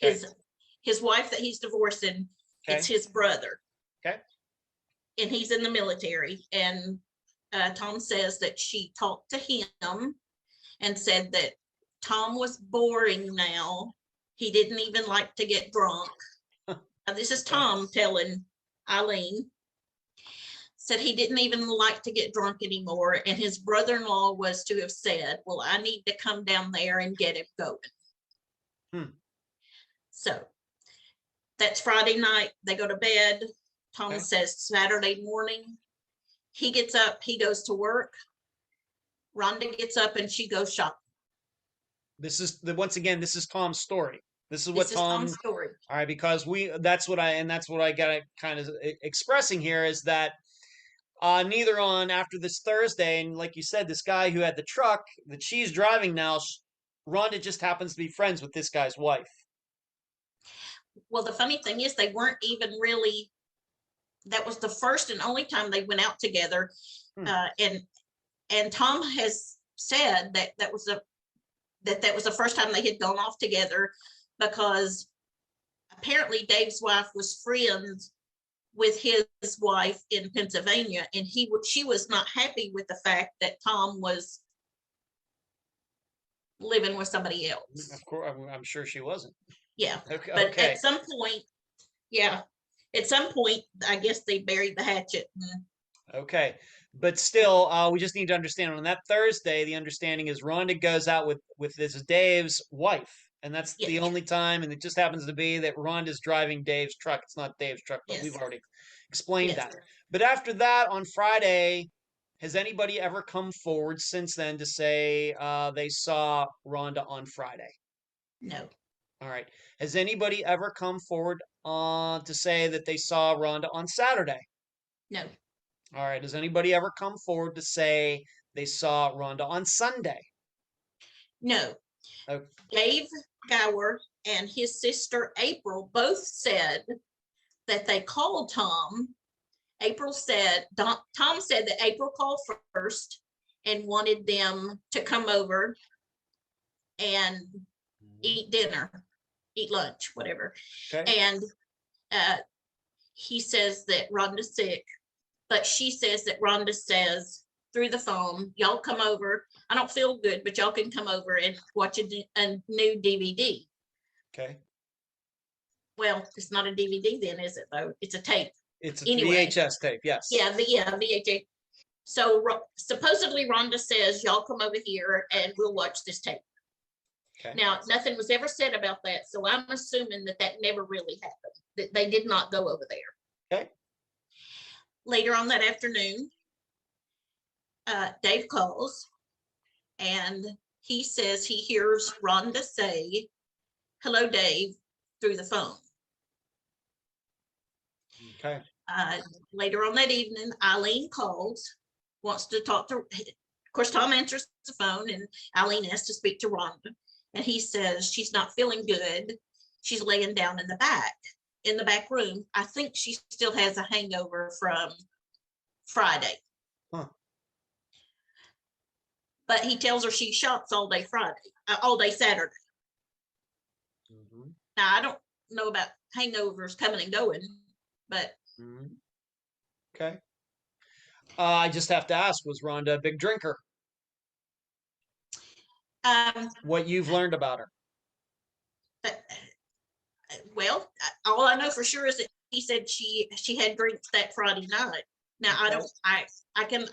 His wife that he's divorcing, it's his brother. Okay. And he's in the military. And Tom says that she talked to him and said that Tom was boring now. He didn't even like to get drunk. This is Tom telling Eileen. Said he didn't even like to get drunk anymore. And his brother-in-law was to have said, well, I need to come down there and get him going. So That's Friday night. They go to bed. Tom Okay. says Saturday morning. He gets up. He goes to work. Rhonda gets up and she goes shopping. This is once again, this is Tom's story. This is what This is Tom. Tom's story. All right, because that's what I got kind of expressing here is that neither on after this Thursday, and like you said, this guy who had the truck that she's driving now, Rhonda just happens to be friends with this guy's wife. Well, the funny thing is they weren't even really, that was the first and only time they went out together. And Tom has said that was the first time they had gone off together, because apparently Dave's wife was friends with his wife in Pennsylvania, and she was not happy with the fact that Tom was living with somebody else. Of course, I'm sure she wasn't. Yeah. Okay. But Okay. at some point, I guess they buried the hatchet. Okay. But still, we just need to understand on that Thursday, the understanding is Rhonda goes out with this Dave's wife. And that's the Yes. only time, and it just happens to be that Rhonda's driving Dave's truck. It's not Dave's truck, but Yes. we've already explained Yes. that. But after that, on Friday, has anybody ever come forward since then to say they saw Rhonda on Friday? No. All right. Has anybody ever come forward to say that they saw Rhonda on Saturday? No. All right. Has anybody ever come forward to say they saw Rhonda on Sunday? No. Okay. Dave Gower and his sister April both said that they called Tom. Tom said that April called first and wanted them to come over and eat dinner, eat lunch, whatever. Okay. And he says that Rhonda's sick, but she says that Rhonda says through the phone, y'all come over. I don't feel good, but y'all can come over and watch a new DVD. Okay. Well, it's not a DVD then, is it, though? It's a tape. It's a Anyway. VHS tape, yes. Yeah, VHS. So supposedly Rhonda says, y'all come over here and we'll watch this tape. Okay. Now, nothing was ever said about that, so I'm assuming that never really happened, that they did not go over there. Okay. Later on that afternoon, Dave calls, and he says he hears Rhonda say, "Hello, Dave," through the phone. Okay. Later on that evening, Eileen calls, wants to talk to, of course, Tom answers the phone, and Eileen asks to speak to Rhonda. And he says she's not feeling good. She's laying down in the back room. I think she still has a hangover from Friday. Huh. But he tells her she shops all day Saturday. Mm-hmm. Now, I don't know about hangovers coming and going, but. Mm-hmm. Okay. I just have to ask, was Rhonda a big drinker? What you've learned about her? Well, all I know for sure is that he said she had drinks that Friday night. Now, Okay. I can't.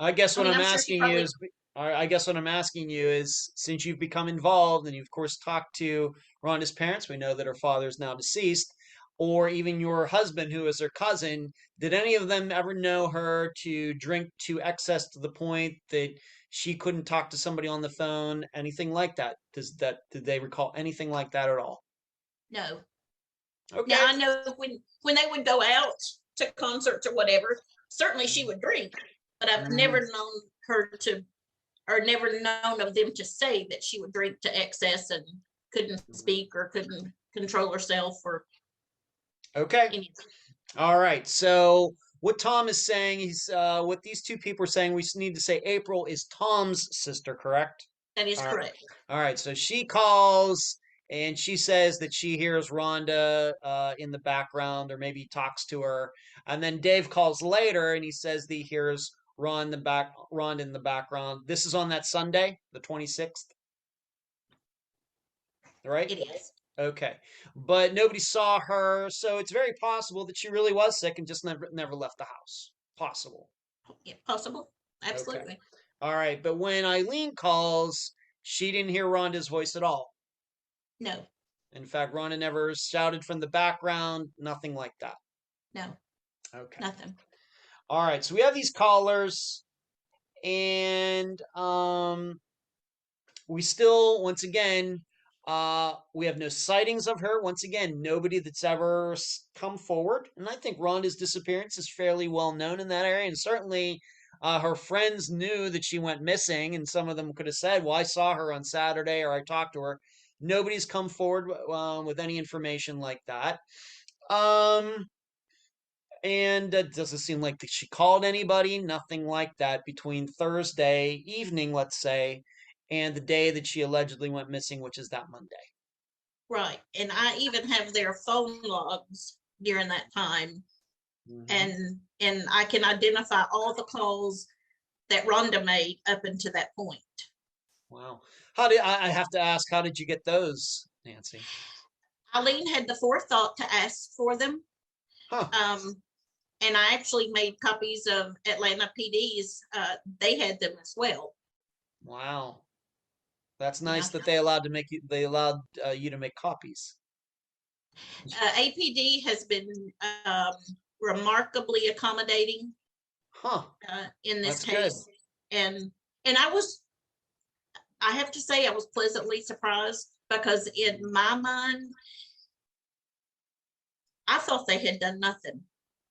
I guess what I'm I'm sure asking she you is, I guess what I'm asking you is, since you've become involved and you've of course talked to Rhonda's parents, we know that her father is now deceased, or even your husband, who is her cousin, did any of them ever know her to drink to excess to the point that she couldn't talk to somebody on the phone, anything like that? Did they recall anything like that at all? No. Okay. Now, I know when they would go out to concerts or whatever, certainly she would drink, but I've never known her to, or never known of them to say that she would drink to excess and couldn't speak or couldn't control herself or Okay. anything. All right. So what Tom is saying is, what these two people are saying, we need to say April is Tom's sister, correct? That is All right. correct. All right. So she calls and she says that she hears Rhonda in the background, or maybe talks to her. And then Dave calls later and he says that he hears Rhonda in the background. This is on that Sunday, the 26th. Right? It is. Okay. But nobody saw her, so it's very possible that she really was sick and just never left the house. Possible. Yeah, possible. Absolutely. Okay. All right. But when Eileen calls, she didn't hear Rhonda's voice at all. No. In fact, Rhonda never shouted from the background, nothing like that. No, Okay. nothing. All right. So we have these callers, and we still, once again, we have no sightings of her. Once again, nobody that's ever come forward. And I think Rhonda's disappearance is fairly well known in that area. And certainly her friends knew that she went missing. And some of them could have said, well, I saw her on Saturday or I talked to her. Nobody's come forward with any information like that. And it doesn't seem like that she called anybody, nothing like that between Thursday evening, let's say, and the day that she allegedly went missing, which is that Monday. Right. And I even have their phone logs during that time. Mm-hmm. And I can identify all the calls that Rhonda made up until that point. Wow. I have to ask, how did you get those, Nancy? Eileen had the forethought to ask for them. Huh. And I actually made copies of Atlanta PD's. They had them as well. Wow. That's nice that they allowed you to make copies. APD has been remarkably accommodating. In this case. Good. And I have to say I was pleasantly surprised, because in my mind, I thought they had done nothing.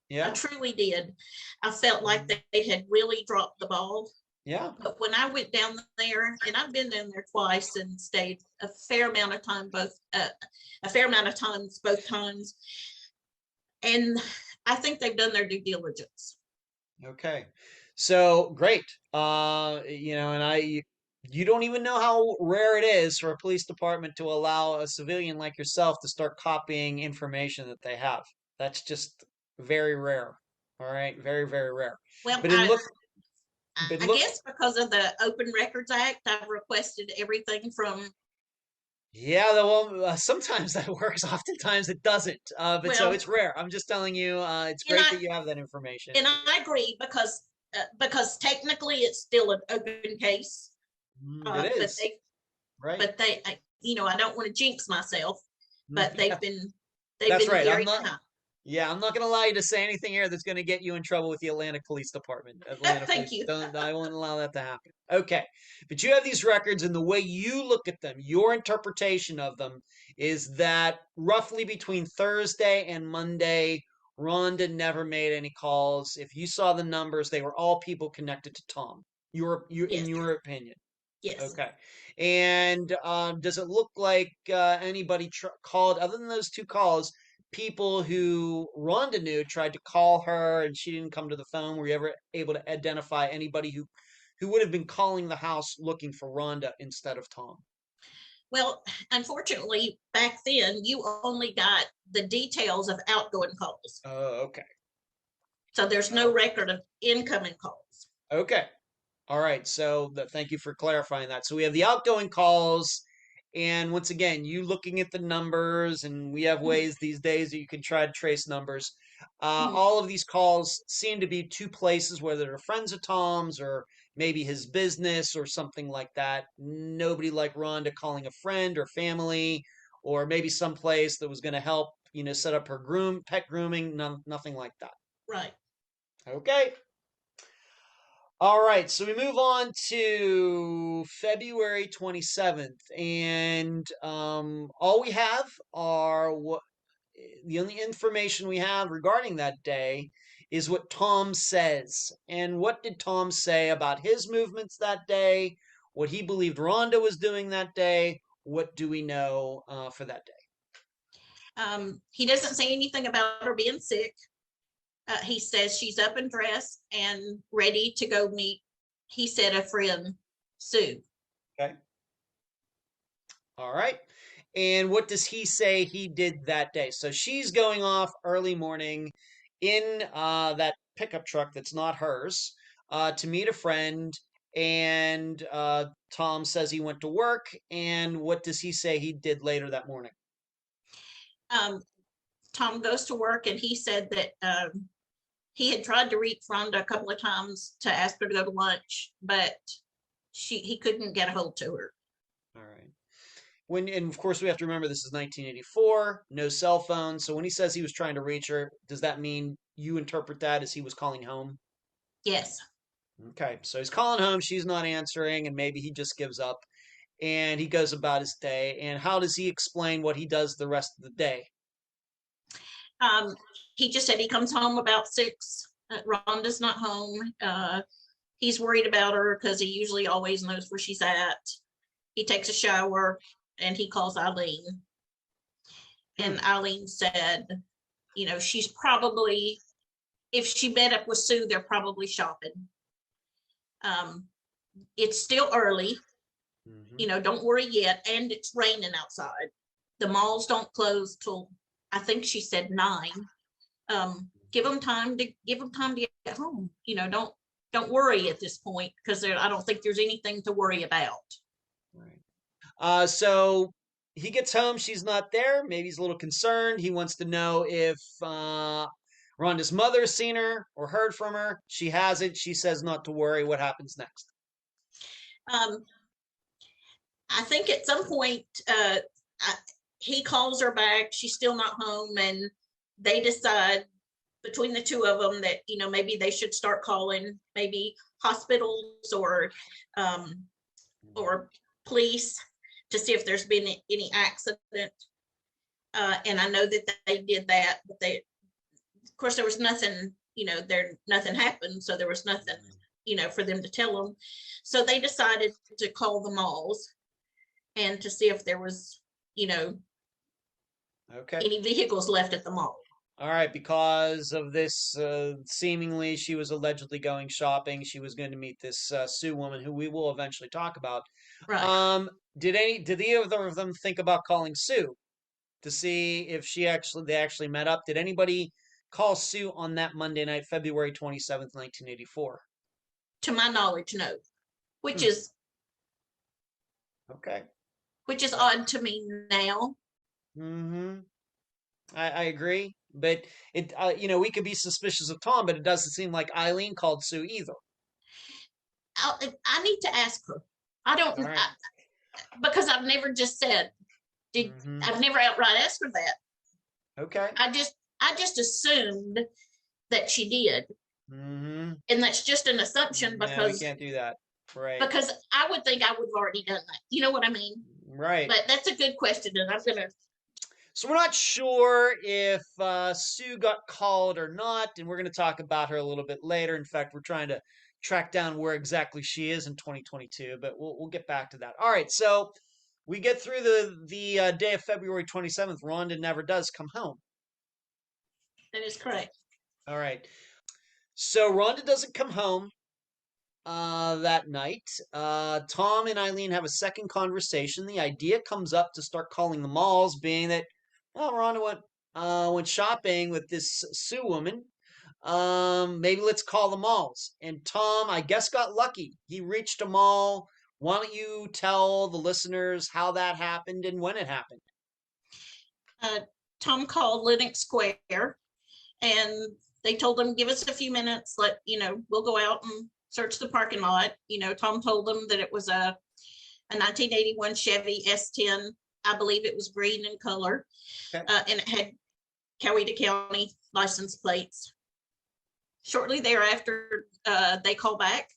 Yeah. I truly did. I felt like they had really dropped the ball. Yeah. But when I went down there, and I've been down there twice and stayed a fair amount of times both times, and I think they've done their due diligence. Okay. So great. You don't even know how rare it is for a police department to allow a civilian like yourself to start copying information that they have. That's just very rare. All right. Very, very rare. Well, I guess because of the Open Records Act, I've requested everything from. Yeah, well, sometimes that works. Oftentimes it doesn't. So it's rare. I'm just telling you, it's great that you have that information. And I agree, because technically it's still an open case. It is. Right. But I don't want to jinx myself, but they've been That's right. very kind. I'm not going to allow you to say anything here that's going to get you in trouble with the Atlanta Police Department. Thank you. I won't allow that to happen. Okay. But you have these records, and the way you look at them, your interpretation of them, is that roughly between Thursday and Monday, Rhonda never made any calls. If you saw the numbers, they were all people connected to Tom. In your opinion. Yes. Okay. And does it look like anybody called, other than those two calls, people who Rhonda knew tried to call her and she didn't come to the phone? Were you ever able to identify anybody who would have been calling the house looking for Rhonda instead of Tom? Well, unfortunately, back then, you only got the details of outgoing calls. Oh, okay. So there's no record of incoming calls. Okay. All right. So thank you for clarifying that. So we have the outgoing calls. And once again, you looking at the numbers, and we have ways these days that you can try to trace numbers. All of these calls seem to be two places, whether they're friends of Tom's or maybe his business or something like that. Nobody like Rhonda calling a friend or family, or maybe someplace that was going to help, set up her pet grooming. Nothing like that. Right. Okay. All right, so we move on to February 27th, and all we have are the only information we have regarding that day is what Tom says. And what did Tom say about his movements that day? What he believed Rhonda was doing that day? What do we know for that day? He doesn't say anything about her being sick. He says she's up and dressed and ready to go meet, he said, a friend, Sue. Okay. All right. And what does he say he did that day? So she's going off early morning in that pickup truck that's not hers to meet a friend. And Tom says he went to work. And what does he say he did later that morning? Tom goes to work, and he said that he had tried to reach Rhonda a couple of times to ask her to go to lunch, but he couldn't get a hold to her. All right. and of course we have to remember this is 1984, no cell phone. So when he says he was trying to reach her, does that mean you interpret that as he was calling home? Yes. Okay, so he's calling home, she's not answering, and maybe he just gives up and he goes about his day. And how does he explain what he does the rest of the day? Um, he just said he comes home about 6. Rhonda's not home. He's worried about her because he usually always knows where she's at. He takes a shower and he calls Eileen. And Eileen said, she's probably, if she met up with Sue, they're probably shopping. It's still early. Don't worry yet. And it's raining outside. The malls don't close till, I think she said 9. Give them time to get home. Don't worry at this point because I don't think there's anything to worry about. Right. So he gets home. She's not there. Maybe he's a little concerned. He wants to know if Rhonda's mother has seen her or heard from her. She hasn't. She says not to worry. What happens next? I think at some point he calls her back. She's still not home, and they decide between the two of them that maybe they should start calling maybe hospitals or police to see if there's been any accident. And I know that they did that, but of course, there was nothing. Nothing happened, so there was nothing for them to tell them. So they decided to call the malls and to see if there was any vehicles left at the mall. All right, because of this, seemingly she was allegedly going shopping. She was going to meet this Sue woman, who we will eventually talk about. Right. Did either of them think about calling Sue to see if they actually met up? Did anybody call Sue on that Monday night, February 27th, 1984? To my knowledge, no. Which is okay. Which is odd to me now. I agree. But it, we could be suspicious of Tom, but it doesn't seem like Eileen called Sue either. I need to ask her. I don't, right. Because I've never just said. I've never outright asked her that. Okay. I just assumed that she did, and that's just an assumption because we can't do that, right? Because I would think I would have already done that. You know what I mean? Right. But that's a good question, and I'm gonna. So we're not sure if Sue got called or not, and we're going to talk about her a little bit later. In fact, we're trying to track down where exactly she is in 2022, but we'll get back to that. All right, so we get through the day of February 27th. Rhonda never does come home. That is correct. All right. So Rhonda doesn't come home that night. Tom and Eileen have a second conversation. The idea comes up to start calling the malls, being that Rhonda went shopping with this Sue woman. Maybe let's call the malls. And Tom, I guess, got lucky. He reached a mall. Why don't you tell the listeners how that happened and when it happened? Tom called Lenox Square, and they told him, give us a few minutes. We'll go out and search the parking lot. Tom told them that it was a 1981 Chevy S10. I believe it was green in color, and it had Coweta County license plates. Shortly thereafter, they call back,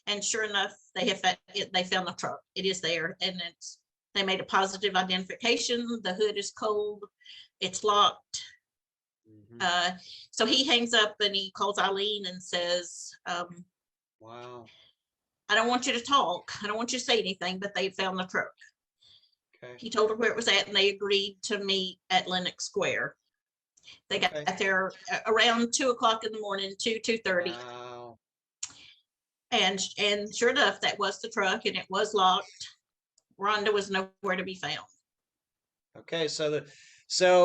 and sure enough, they found the truck. It is there, and they made a positive identification. The hood is cold. It's locked. So he hangs up and he calls Eileen and says, wow. I don't want you to talk. I don't want you to say anything, but they found the truck. Okay. He told her where it was at, and they agreed to meet at Lenox Square. They got there around 2:00 in the morning, 2:30. Wow. And sure enough, that was the truck, and it was locked. Rhonda was nowhere to be found. Okay, so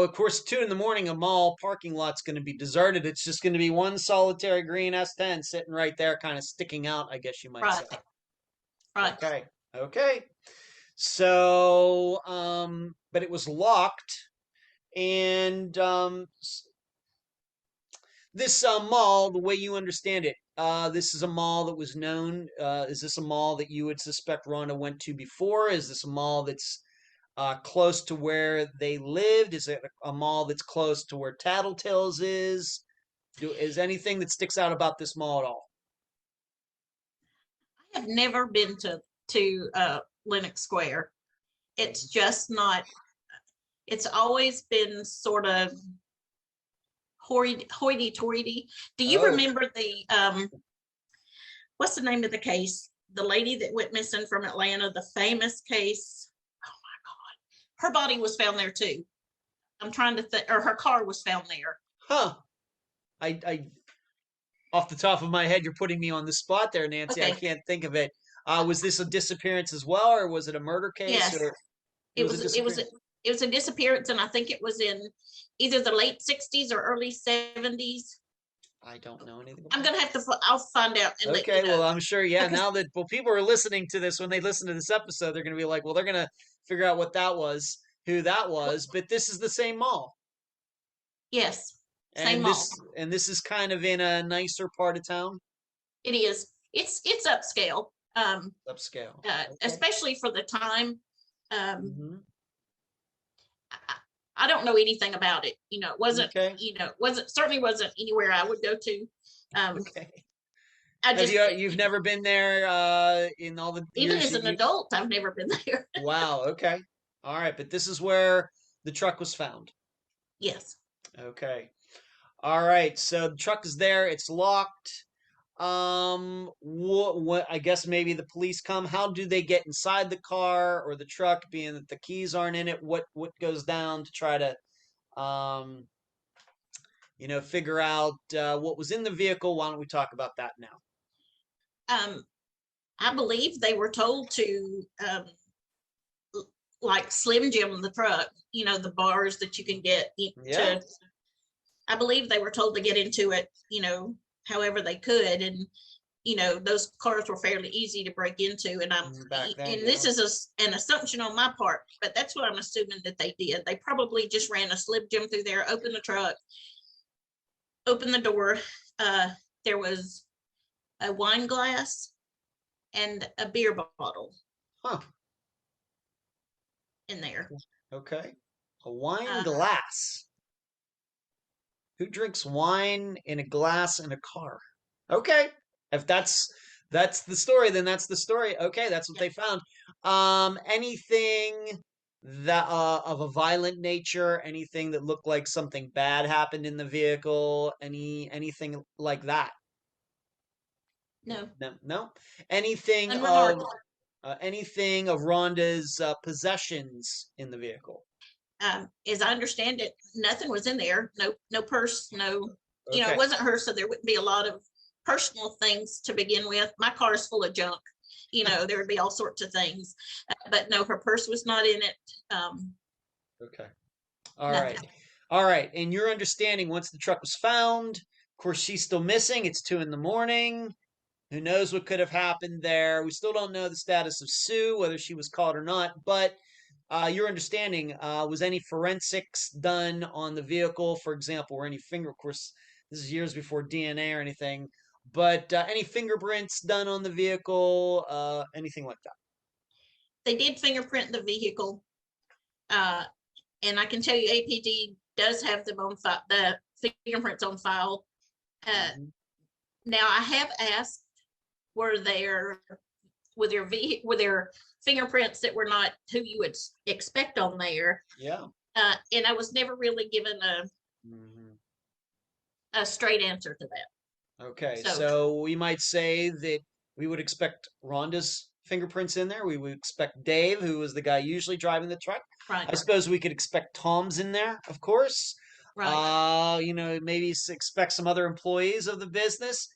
of course, 2 a.m, a mall parking lot's going to be deserted. It's just going to be one solitary green S10 sitting right there, kind of sticking out, I guess you might say. Right. Okay. So, but it was locked, and this mall, the way you understand it, this is a mall that was known. Is this a mall that you would suspect Rhonda went to before? Is this a mall that's close to where they lived? Is it a mall that's close to where Tattletales is? Is anything that sticks out about this mall at all? I have never been to Lenox Square. It's just not. It's always been sort of hoity-toity. Do you remember the what's the name of the case? The lady that went missing from Atlanta, the famous case. Oh my God, her body was found there too. I'm trying to think, or her car was found there. Huh. I off the top of my head, you're putting me on the spot there, Nancy. Okay. I can't think of it. Was this a disappearance as well, or was it a murder case? Yes. Or It was a disappearance, and I think it was in either the late 60s or early 70s. I don't know anything. I'm gonna have to. I'll find out. And okay, well, I'm sure. Yeah, now that people are listening to this, when they listen to this episode, they're gonna be like, well, they're gonna figure out what that was, who that was. But this is the same mall. Yes, same and mall. And this is kind of in a nicer part of town. It is. It's upscale. Upscale, especially for the time. I don't know anything about it. It wasn't. Certainly wasn't anywhere I would go to. Okay. You've never been there in all the even as an adult, I've never been there. Wow. Okay. All right, but this is where the truck was found. Yes. Okay. All right. So the truck is there. It's locked. What I guess maybe the police come. How do they get inside the car or the truck, being that the keys aren't in it? What goes down to try to figure out what was in the vehicle? Why don't we talk about that now? I believe they were told to like Slim Jim the truck, the bars that you can get I believe they were told to get into it, however they could. And, those cars were fairly easy to break into. And this is an assumption on my part, but that's what I'm assuming that they did. They probably just ran a Slim Jim through there, opened the truck, opened the door. There was a wine glass and a beer bottle. Huh. In there. Okay. A wine glass. Who drinks wine in a glass in a car? Okay. If that's the story, then that's the story. Okay, that's what they found. Anything that of a violent nature, anything that looked like something bad happened in the vehicle, anything like that? No. Anything of Rhonda's possessions in the vehicle? As I understand it, nothing was in there. No purse, no, Okay. it wasn't her, so there wouldn't be a lot of personal things to begin with. My car is full of junk. There would be all sorts of things, but no, her purse was not in it. Okay. All right. And your understanding, once the truck was found, of course, she's still missing. It's 2 a.m. Who knows what could have happened there? We still don't know the status of Sue, whether she was caught or not, but your understanding, was any forensics done on the vehicle, for example, or any of course, this is years before DNA or anything, but any fingerprints done on the vehicle, anything like that? They did fingerprint the vehicle, and I can tell you APD does have them on file, the fingerprints on file. Now I have asked, were there fingerprints that were not who you would expect on there? Yeah. And I was never really given a straight answer to that. Okay, so we might say that we would expect Rhonda's fingerprints in there. We would expect Dave, who was the guy usually driving the truck. Right. I suppose we could expect Tom's in there, of course. Right. Maybe expect some other employees of the business.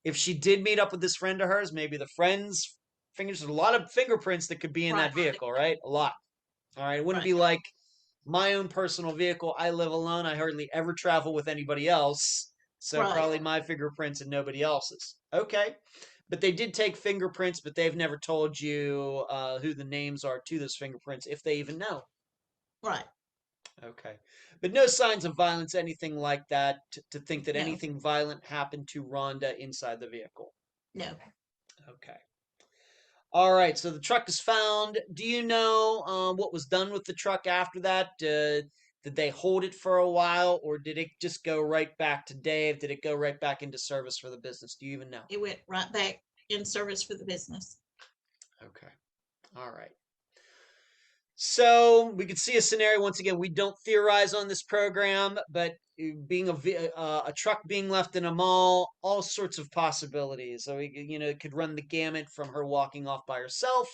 If she did meet up with this friend of hers, maybe the friend's fingers. There's a lot of fingerprints that could be in that vehicle, right? A lot. All right. It wouldn't be like my own personal vehicle. I live alone. I hardly ever travel with anybody else. So probably my fingerprints and nobody else's. Okay. But they did take fingerprints, but they've never told you who the names are to those fingerprints, if they even know. Right. Okay. But no signs of violence, anything like that, to think that anything violent happened to Rhonda inside the vehicle? No. Okay. All right, so the truck is found. Do you know what was done with the truck after that? Did they hold it for a while, or did it just go right back to Dave? Did it go right back into service for the business? Do you even know? It went right back in service for the business. Okay. All right. So we could see a scenario once again. We don't theorize on this program, but being a truck being left in a mall, all sorts of possibilities. So it could run the gamut from her walking off by herself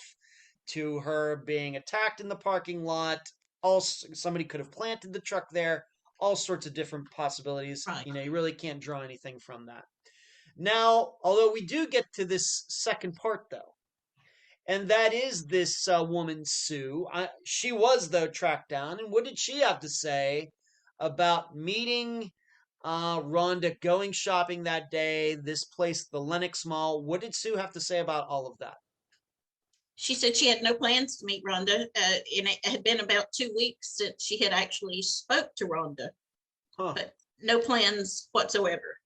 to her being attacked in the parking lot. Somebody could have planted the truck there. All sorts of different possibilities. Right. You really can't draw anything from that. Now, although we do get to this second part, though. And that is this woman, Sue. She was, though, tracked down. And what did she have to say about meeting Rhonda, going shopping that day, this place, the Lenox Mall? What did Sue have to say about all of that? She said she had no plans to meet Rhonda, and it had been about 2 weeks since she had actually spoke to Rhonda, but no plans whatsoever.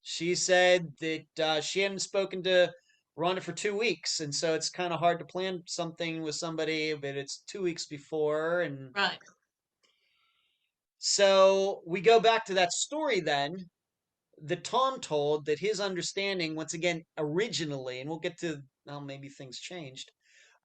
She said that she hadn't spoken to Rhonda for 2 weeks, and so it's kind of hard to plan something with somebody, but it's 2 weeks before, and right. So we go back to that story then that Tom told, that his understanding, once again, originally, and we'll get to maybe things changed,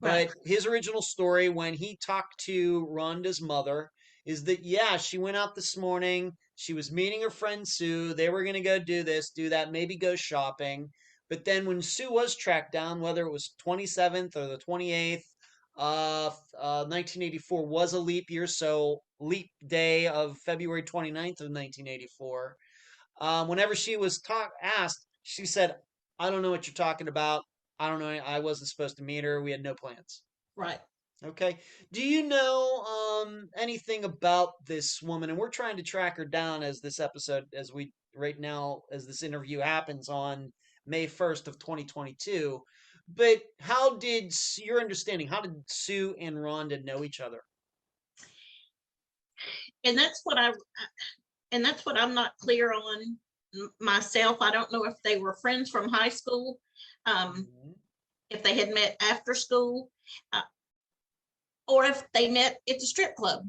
Right. but his original story when he talked to Rhonda's mother is that, yeah, she went out this morning. She was meeting her friend Sue. They were going to go do this, do that, maybe go shopping. But then when Sue was tracked down, whether it was 27th or the 28th, 1984 was a leap year, so leap day of February 29th of 1984. Whenever she was asked, she said, I don't know what you're talking about. I don't know. I wasn't supposed to meet her. We had no plans. Right. Okay. Do you know anything about this woman? And we're trying to track her down as this episode, right now, as this interview happens on May 1st of 2022. But how did your understanding, how did Sue and Rhonda know each other? And that's what I'm not clear on myself. I don't know if they were friends from high school, if they had met after school, or if they met at the strip club.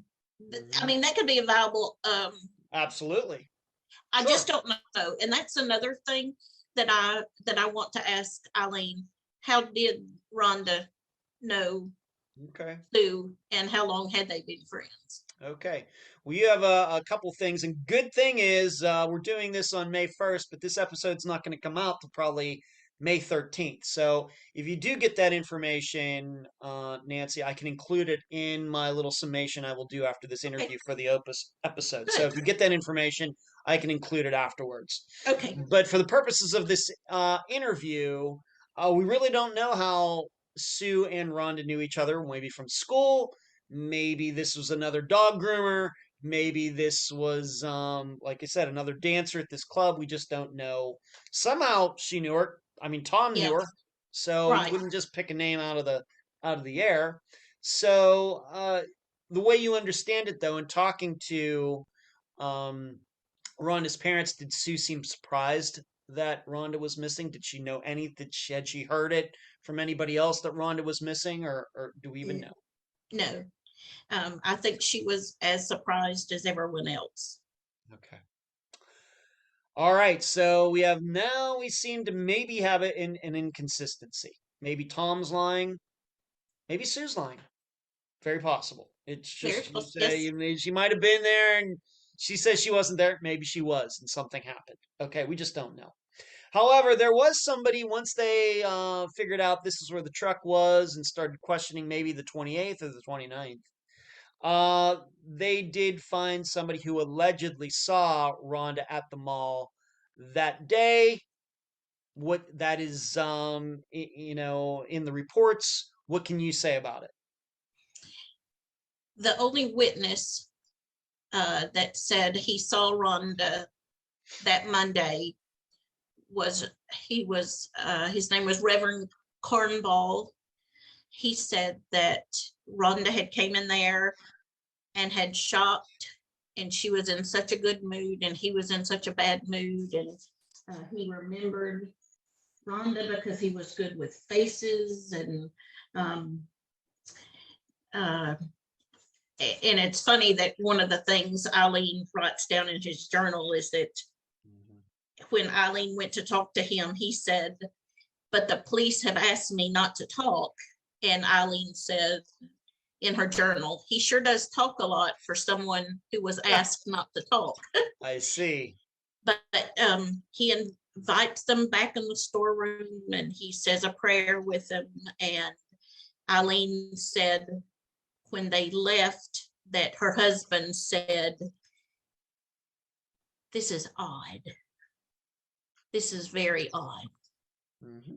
I mean, that could be a viable. Absolutely. I just don't know. And that's another thing that I want to ask Eileen. How did Rhonda know Sue, and how long had they been friends? Okay. We have a couple things, and good thing is we're doing this on May 1st, but this episode's not going to come out till probably May 13th. So if you do get that information, Nancy, I can include it in my little summation I will do after this interview for the episode. Good. So if you get that information, I can include it afterwards. Okay. But for the purposes of this interview, we really don't know how Sue and Rhonda knew each other, maybe from school. Maybe this was another dog groomer. Maybe this was, like I said, another dancer at this club. We just don't know. Somehow she knew her. I mean, Tom knew her, so he wouldn't just pick a name out of the air. So the way you understand it, though, in talking to Rhonda's parents, did Sue seem surprised that Rhonda was missing? Did she know anything? Had she heard it from anybody else that Rhonda was missing, or do we even know? No. I think she was as surprised as everyone else. Okay. All right. So we seem to maybe have an inconsistency. Maybe Tom's lying. Maybe Sue's lying. Very possible. It's just, she might have been there and she says she wasn't there. Maybe she was and something happened. Okay. We just don't know. However, there was somebody, once they figured out this is where the truck was and started questioning maybe the 28th or the 29th, they did find somebody who allegedly saw Rhonda at the mall that day. What that is, in the reports, what can you say about it? The only witness that said he saw Rhonda that Monday was his name was Reverend Cornball. He said that Rhonda had came in there and had shopped, and she was in such a good mood, and he was in such a bad mood, and he remembered Rhonda because he was good with faces and it's funny that one of the things Eileen writes down in his journal is that when Eileen went to talk to him, he said, "But the police have asked me not to talk." And Eileen said in her journal, "He sure does talk a lot for someone who was asked not to talk." I see. But he invites them back in the storeroom and he says a prayer with them. And Eileen said when they left that her husband said, "This is odd. This is very odd." Mm-hmm.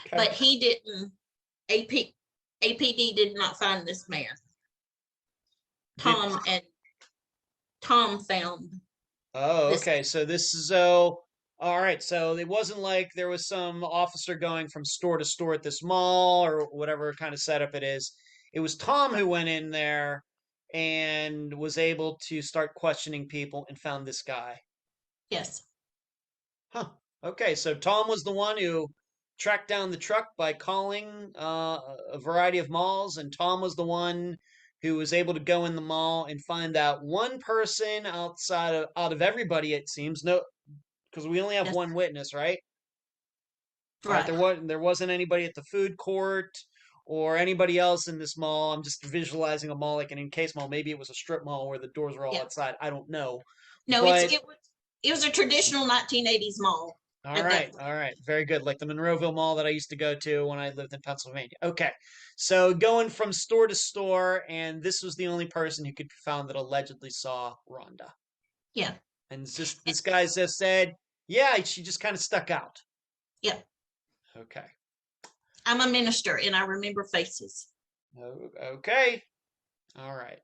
Okay. But he didn't, APD did not find this man. Tom found. Oh, okay. So this is all right. So it wasn't like there was some officer going from store to store at this mall or whatever kind of setup it is. It was Tom who went in there and was able to start questioning people and found this guy. Yes. Huh. Okay. So Tom was the one who tracked down the truck by calling a variety of malls, and Tom was the one who was able to go in the mall and find out one person out of everybody, it seems. No, because we only have one witness, right? Right. There wasn't anybody at the food court or anybody else in this mall. I'm just visualizing a mall like an encased mall. Maybe it was a strip mall where the doors were all outside. I don't know. No, but it was a traditional 1980s mall. All right. Very good. Like the Monroeville Mall that I used to go to when I lived in Pennsylvania. Okay. So going from store to store, and this was the only person who could be found that allegedly saw Rhonda. Yeah. And this guy just said, yeah, she just kind of stuck out. Yeah. Okay. I'm a minister and I remember faces. Okay. All right.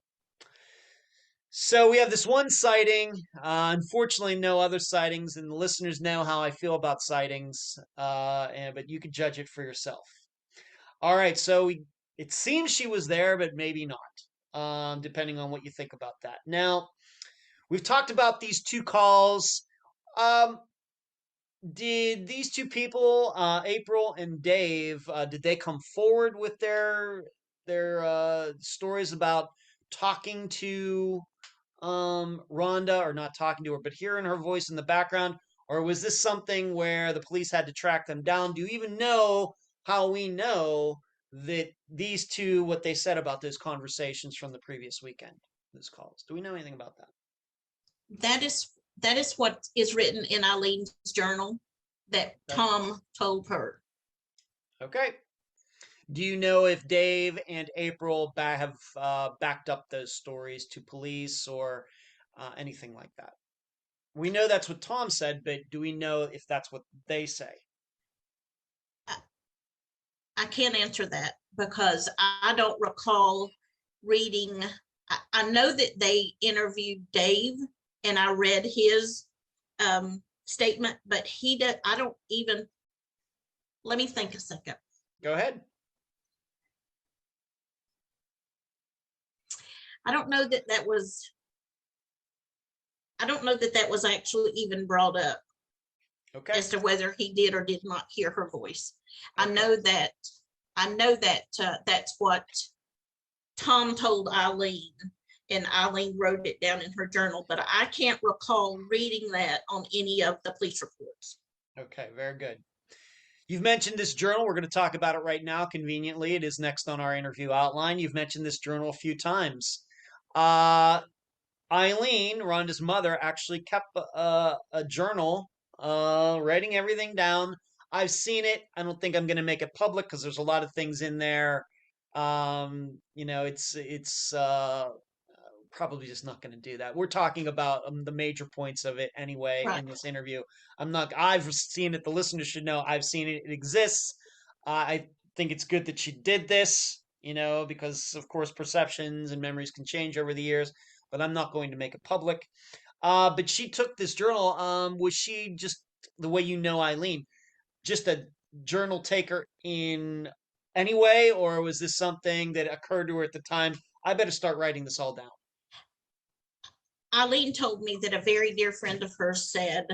So we have this one sighting. Unfortunately, no other sightings, and the listeners know how I feel about sightings. But you can judge it for yourself. All right. So it seems she was there, but maybe not, depending on what you think about that. Now, we've talked about these two calls. Did these two people, April and Dave, did they come forward with their stories about talking to Rhonda, or not talking to her, but hearing her voice in the background? Or was this something where the police had to track them down? Do you even know how we know that these two, what they said about those conversations from the previous weekend, those calls? Do we know anything about that? That is what is written in Eileen's journal that Tom told her. Okay. Do you know if Dave and April have backed up those stories to police or anything like that? We know that's what Tom said, but do we know if that's what they say? I can't answer that because I don't recall reading. I know that they interviewed Dave and I read his statement, but I don't even, let me think a second. Go ahead. I don't know that that was actually even brought up. Okay. As to whether he did or did not hear her voice. Okay. I know that that's what Tom told Eileen, and Eileen wrote it down in her journal, but I can't recall reading that on any of the police reports. Okay, very good. You've mentioned this journal. We're going to talk about it right now. Conveniently, it is next on our interview outline. You've mentioned this journal a few times. Eileen, Rhonda's mother, actually kept a journal, writing everything down. I've seen it. I don't think I'm going to make it public because there's a lot of things in there. It's probably just not going to do that. We're talking about the major points of it anyway in this interview. I've seen it. The listeners should know I've seen it. It exists. I think it's good that she did this, because of course perceptions and memories can change over the years, but I'm not going to make it public. But she took this journal. Was she just, the way Eileen, just a journal taker in any way, or was this something that occurred to her at the time? I better start writing this all down. Eileen told me that a very dear friend of hers said,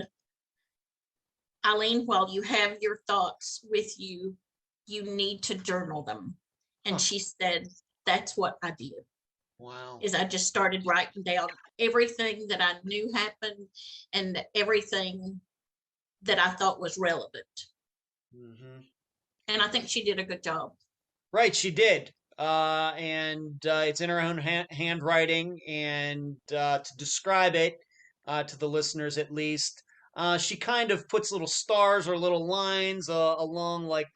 Eileen, while you have your thoughts with you, you need to journal them. And she said, that's what I did. Wow. Is I just started writing down everything that I knew happened and everything that I thought was relevant. Mm-hmm. And I think she did a good job. Right, she did. And it's in her own handwriting. And to describe it to the listeners, at least, she kind of puts little stars or little lines along, like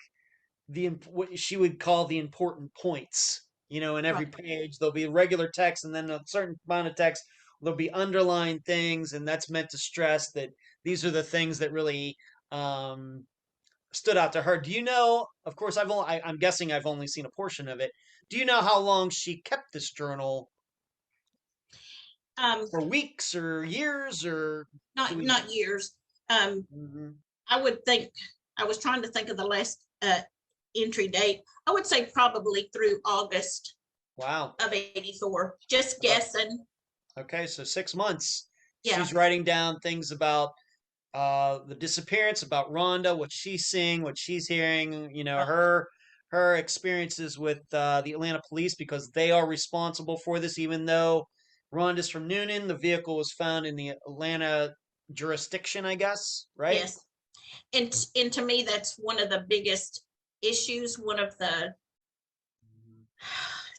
what she would call the important points. In every Right. page there'll be regular text, and then a certain amount of text there'll be underlined things, and that's meant to stress that these are the things that really stood out to her. Do you know? Of course, I'm guessing I've only seen a portion of it. Do you know how long she kept this journal? For weeks or years, or Not years. Mhm. I would think, I was trying to think of the last entry date. I would say probably through August Wow. of 84. Just guessing. Okay, so 6 months. Yeah. She's writing down things about the disappearance, about Rhonda, what she's seeing, what she's hearing, her experiences with the Atlanta police, because they are responsible for this. Even though Rhonda's from Newnan, the vehicle was found in the Atlanta jurisdiction, I guess, right? Yes. And to me, that's one of the biggest issues. One of the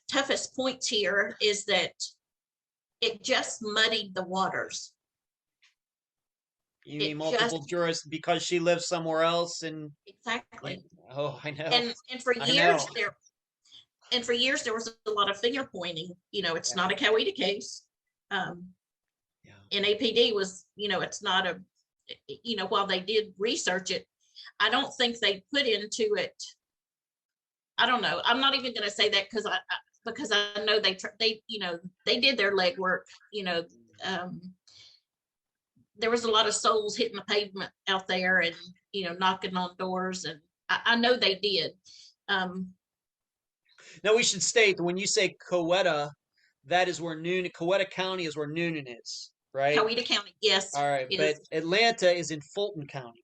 toughest points here is that it just muddied the waters. You mean multiple jurists because she lives somewhere else, and exactly. Oh, I know. And for years there was a lot of finger pointing. It's not a Coweta case. NAPD was, it's not a, while they did research it, I don't think they put into it. I don't know. I'm not even going to say that because I know they did their legwork. There was a lot of souls hitting the pavement out there and, knocking on doors. And I know they did. Now we should state that when you say Coweta, that is where Coweta County is where Newnan is, right? Coweta County, yes. All right, but Atlanta is in Fulton County.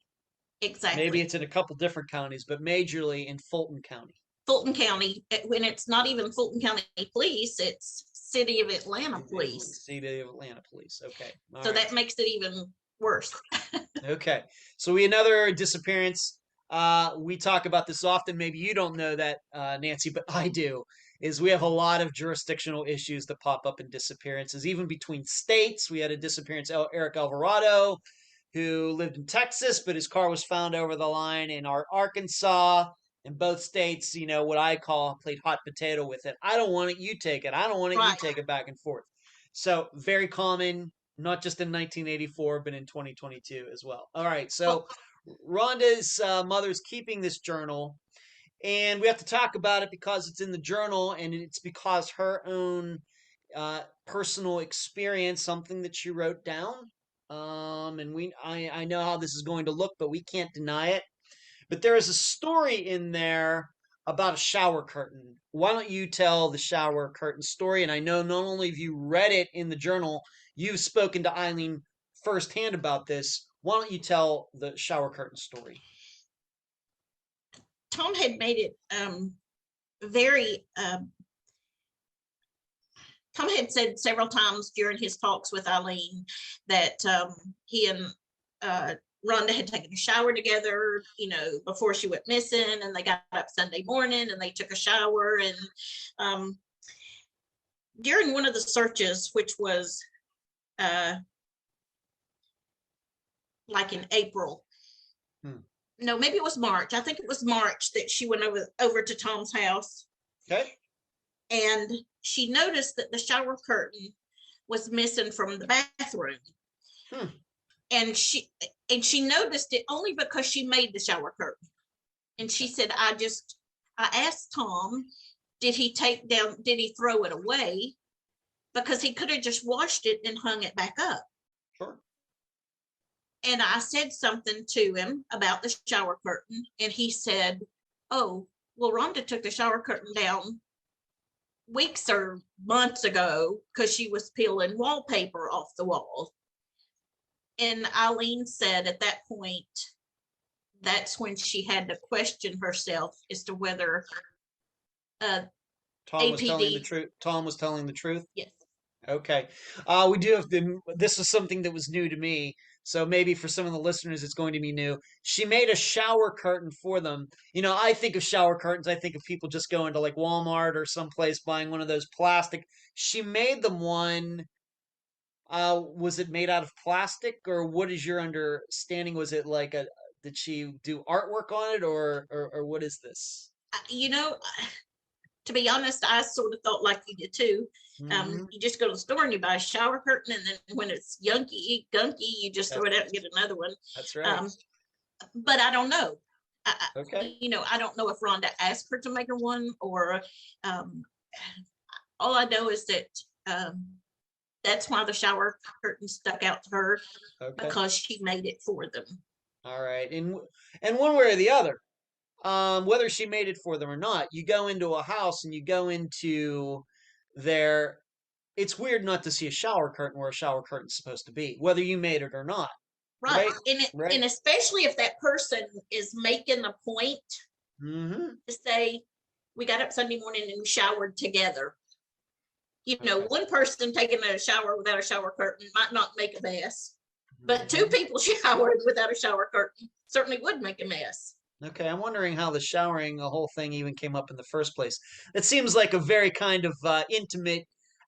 Exactly. Maybe it's in a couple different counties, but majorly in Fulton County. Fulton County, when it's not even Fulton County Police, it's City of Atlanta Police. City of Atlanta Police, okay. So that makes it even worse. Okay, so another disappearance. We talk about this often. Maybe you don't know that, Nancy, but I do. Is we have a lot of jurisdictional issues that pop up in disappearances, even between states. We had a disappearance, Eric Alvarado, who lived in Texas, but his car was found over the line in Arkansas. In both states, what I played hot potato with it. I don't want it, you take it. I don't want it, you take it, back and forth. So very common, not just in 1984, but in 2022 as well. All right, so Rhonda's mother's keeping this journal, and we have to talk about it because it's in the journal, and it's because her own personal experience, something that she wrote down. And I know how this is going to look, but we can't deny it. But there is a story in there about a shower curtain. Why don't you tell the shower curtain story? And I know not only have you read it in the journal, you've spoken to Eileen firsthand about this. Why don't you tell the shower curtain story? Tom had made it very. Tom had said several times during his talks with Eileen that he and Rhonda had taken a shower together, before she went missing, and they got up Sunday morning and they took a shower. And during one of the searches, which was like in April, no, maybe it was March. I think it was March that she went over to Tom's house. Okay. And she noticed that the shower curtain was missing from the bathroom. And she noticed it only because she made the shower curtain. And she said, I asked Tom, did he throw it away? Because he could have just washed it and hung it back up. Sure. And I said something to him about the shower curtain, and he said, oh, well, Rhonda took the shower curtain down weeks or months ago because she was peeling wallpaper off the wall. And Eileen said at that point, that's when she had to question herself as to whether Tom was telling the APD. truth. Tom was telling the truth. Yes. Okay. We do have to, this is something that was new to me. So maybe for some of the listeners, it's going to be new. She made a shower curtain for them. You know, I think of shower curtains. I think of people just going to like Walmart or someplace buying one of those plastic. She made them one. Was it made out of plastic or what is your understanding? Was it like did she do artwork on it or what is this? You know, to be honest, I sort of thought like you did too. Mm-hmm. You just go to the store and you buy a shower curtain, and then when it's gunky, you just throw it out and get another one. That's right. But I don't know. Okay. You know, I don't know if Rhonda asked her to make her one, or all I know is that that's why the shower curtain stuck out to her, because she made it for them. All right, and one way or the other, whether she made it for them or not, you go into a house and you go into there. It's weird not to see a shower curtain where a shower curtain's supposed to be, whether you made it or not. Right. Right. And especially if that person is making a point Mm-hmm. to say, we got up Sunday morning and we showered together. You know, one person taking a shower without a shower curtain might not make a mess, but two people showered without a shower curtain certainly would make a mess. Okay, I'm wondering how the showering, the whole thing even came up in the first place. It seems like a very kind of intimate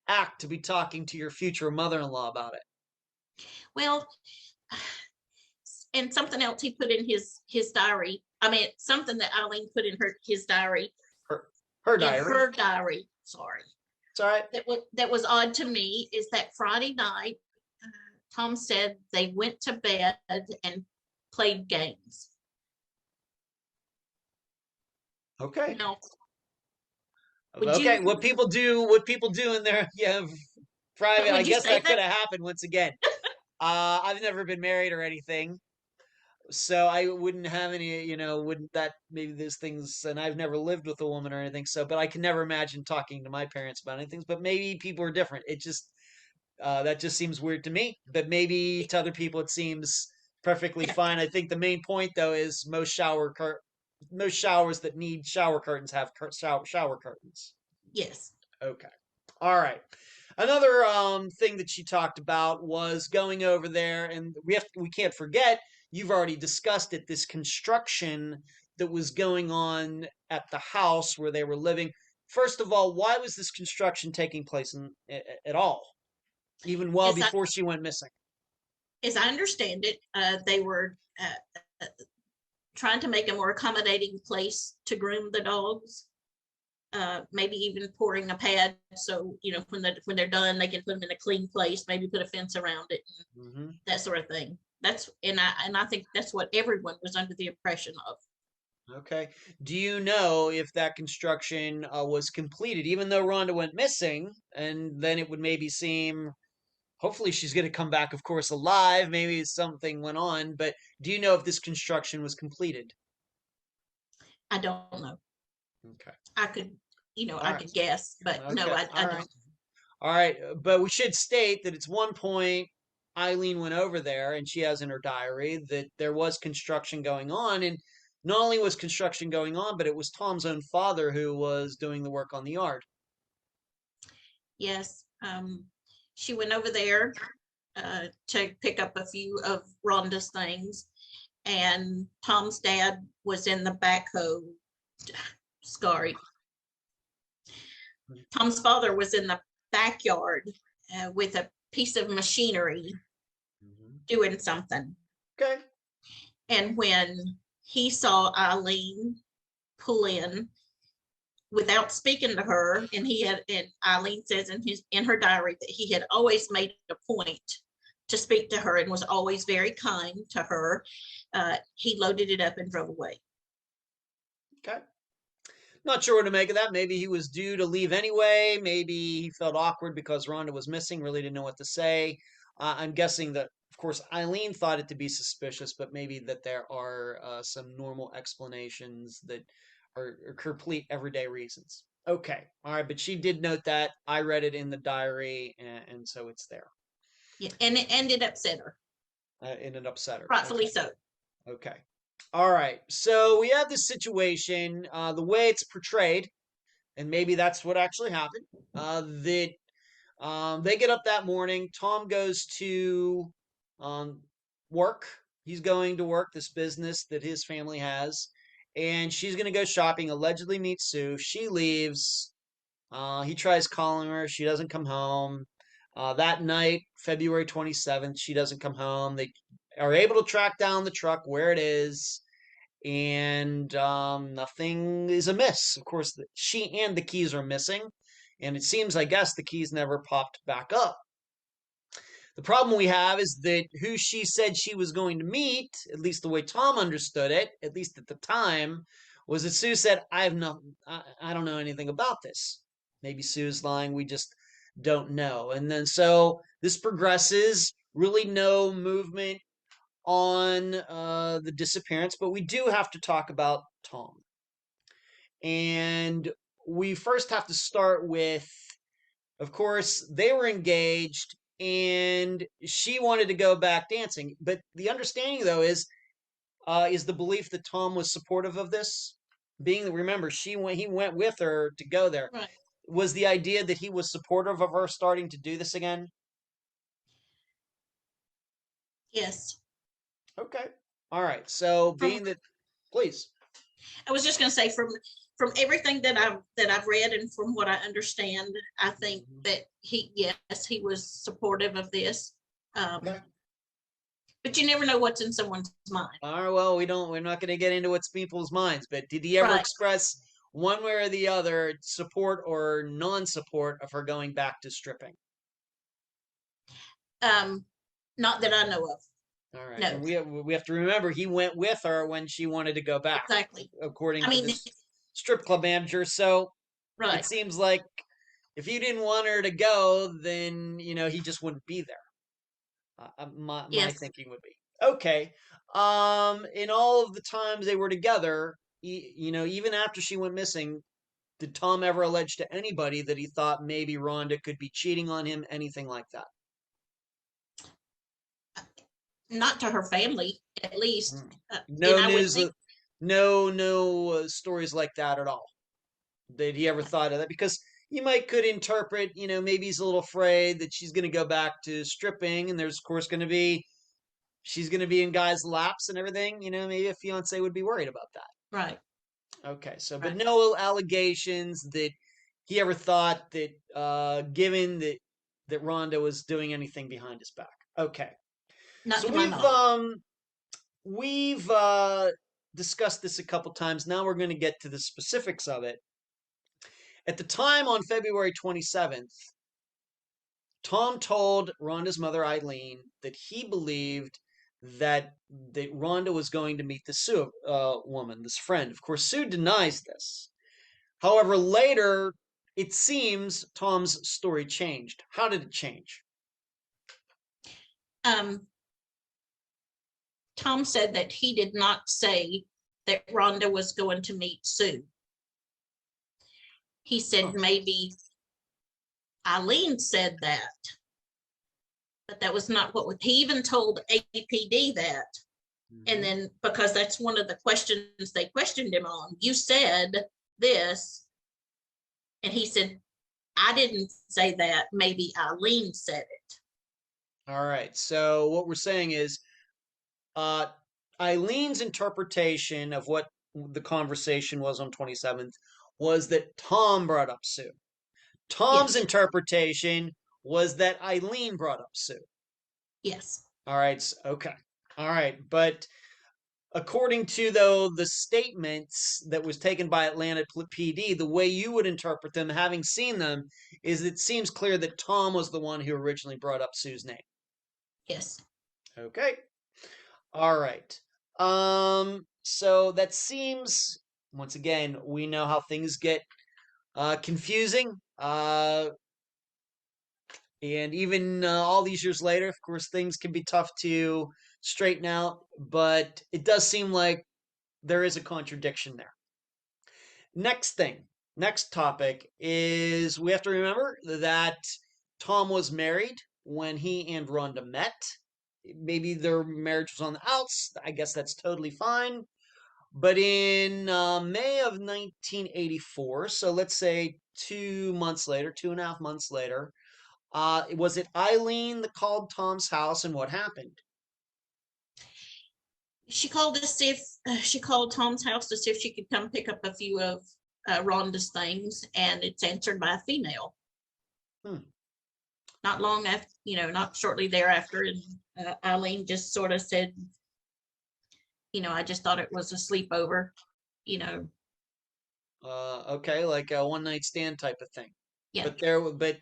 act to be talking to your future mother-in-law about it. Well, and something else he put in his diary. I mean, something that Eileen put in his diary. Her diary. In her diary. Sorry. It's all right. That was odd to me is that Friday night, Tom said they went to bed and played games. Okay. Now, okay. What people do in their private. I guess that could have happened once again. I've never been married or anything, so I wouldn't have any. Wouldn't that maybe there's things, and I've never lived with a woman or anything. So, but I can never imagine talking to my parents about anything. But maybe people are different. It just that just seems weird to me. But maybe to other people it seems perfectly fine. I think the main point though is most showers that need shower curtains have shower curtains. Yes. Okay. All right. Another thing that she talked about was going over there, and we can't forget, you've already discussed it, this construction that was going on at the house where they were living. First of all, why was this construction taking place at all, even before she went missing? As I understand it, they were trying to make a more accommodating place to groom the dogs. Maybe even pouring a pad so when they're done they can put them in a clean place, maybe put a fence around it, and that sort of thing. I think that's what everyone was under the impression of. Okay. Do you know if that construction was completed, even though Rhonda went missing, and then it would maybe seem, hopefully she's going to come back, of course, alive. Maybe something went on, but do you know if this construction was completed? I don't know. Okay. I could, I could guess, but okay. No, I don't. All right. But we should state that it's one point Eileen went over there and she has in her diary that there was construction going on. And not only was construction going on, but it was Tom's own father who was doing the work on the yard. Yes. She went over there to pick up a few of Rhonda's things. And Tom's dad was in the backhoe. Sorry. Tom's father was in the backyard with a piece of machinery doing something. Okay. And when he saw Eileen pull in without speaking to her, and Eileen says in her diary that he had always made a point to speak to her and was always very kind to her, he loaded it up and drove away. Okay. Not sure what to make of that. Maybe he was due to leave anyway. Maybe he felt awkward because Rhonda was missing, really didn't know what to say. I'm guessing that, of course, Eileen thought it to be suspicious, but maybe that there are some normal explanations that are complete everyday reasons. Okay. All right. But she did note that. I read it in the diary, and so it's there. Yeah, and it upset her. It upset her. Rightfully so. Okay. All right. So we have this situation, the way it's portrayed, and maybe that's what actually happened. That they get up that morning. Tom goes to um, work. He's going to work this business that his family has, and she's going to go shopping. Allegedly meets Sue. She leaves. He tries calling her. She doesn't come home. That night, February 27th, she doesn't come home. They are able to track down the truck where it is, and nothing is amiss. Of course, she and the keys are missing, and it seems, I guess, the keys never popped back up. The problem we have is that who she said she was going to meet, at least the way Tom understood it, at least at the time, was that Sue said, I don't know anything about this. Maybe Sue's lying, we just don't know. And then so this progresses, really no movement on the disappearance, but we do have to talk about Tom. And we first have to start with, of course, they were engaged and she wanted to go back dancing. But the understanding, though, is the belief that Tom was supportive of this. Being that, remember, he went with her to go there. Right. Was the idea that he was supportive of her starting to do this again? Yes. Okay. All right. So being that, please. I was just going to say from everything that I've read and from what I understand, I think that he was supportive of this. Okay. But you never know what's in someone's mind. All right. Well, we're not going to get into what's people's minds, but did he ever express one way or the other support or non-support of her going back to stripping? Not that I know of. All right. No. And we have to remember he went with her when she wanted to go back. Exactly. According to this strip club manager. So it seems like if he didn't want her to go, then he just wouldn't be there. My thinking would be okay. In all of the times they were together, even after she went missing, did Tom ever allege to anybody that he thought maybe Rhonda could be cheating on him? Anything like that? Not to her family, at least. No news. No stories like that at all. Did he ever thought of that? Because you could interpret, maybe he's a little afraid that she's going to go back to stripping, and there's of course she's going to be in guys' laps and everything. Maybe a fiance would be worried about that. Right. Okay. So, but no allegations that he ever thought that, given that Rhonda was doing anything behind his back. Okay. Not so we've discussed this a couple times. Now we're going to get to the specifics of it. At the time on February 27th, Tom told Rhonda's mother, Eileen, that he believed that Rhonda was going to meet the Sue woman, this friend. Of course, Sue denies this. However, later, it seems Tom's story changed. How did it change? Tom said that he did not say that Rhonda was going to meet Sue. He said maybe Eileen said that, but that was not he even told APD that. And then, because that's one of the questions they questioned him on, you said this, and he said, I didn't say that, maybe Eileen said it. All right, so what we're saying is Eileen's interpretation of what the conversation was on 27th was that Tom brought up Sue. Tom's interpretation was that Eileen brought up Sue. Yes. All right. Okay. All right. But according to, though, the statements that was taken by Atlanta PD, the way you would interpret them, having seen them, is it seems clear that Tom was the one who originally brought up Sue's name. Yes. Okay. All right. So that seems, once again, we know how things get confusing. And even all these years later, of course, things can be tough to straighten out, but it does seem like there is a contradiction there. Next topic is we have to remember that Tom was married when he and Rhonda met. maybe their marriage was on the outs. I guess that's totally fine. But in May of 1984, so let's say 2 months later, 2.5 months later, was it Eileen that called Tom's house, and what happened? She called to see if she called Tom's house to see if she could come pick up a few of Rhonda's things, and it's answered by a female. Not long after, not shortly thereafter, and Eileen just sort of said, I just thought it was a sleepover, Okay, like a one night stand type of thing. Yeah. But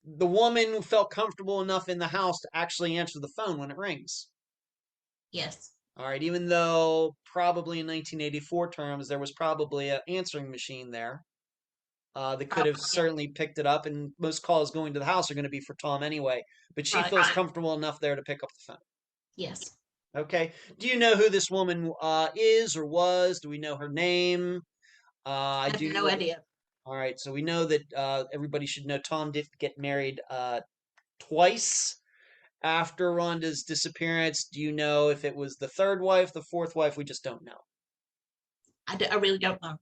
the woman felt comfortable enough in the house to actually answer the phone when it rings. Yes. All right, even though probably in 1984 terms, there was probably an answering machine there. They could have certainly picked it up, and most calls going to the house are going to be for Tom anyway. But she feels comfortable enough there to pick up the phone. Yes. Okay. Do you know who this woman is or was? Do we know her name? I have no idea. All right. So we know that everybody should know Tom did get married twice after Rhonda's disappearance. Do you know if it was the third wife, the fourth wife? We just don't know. I really don't know.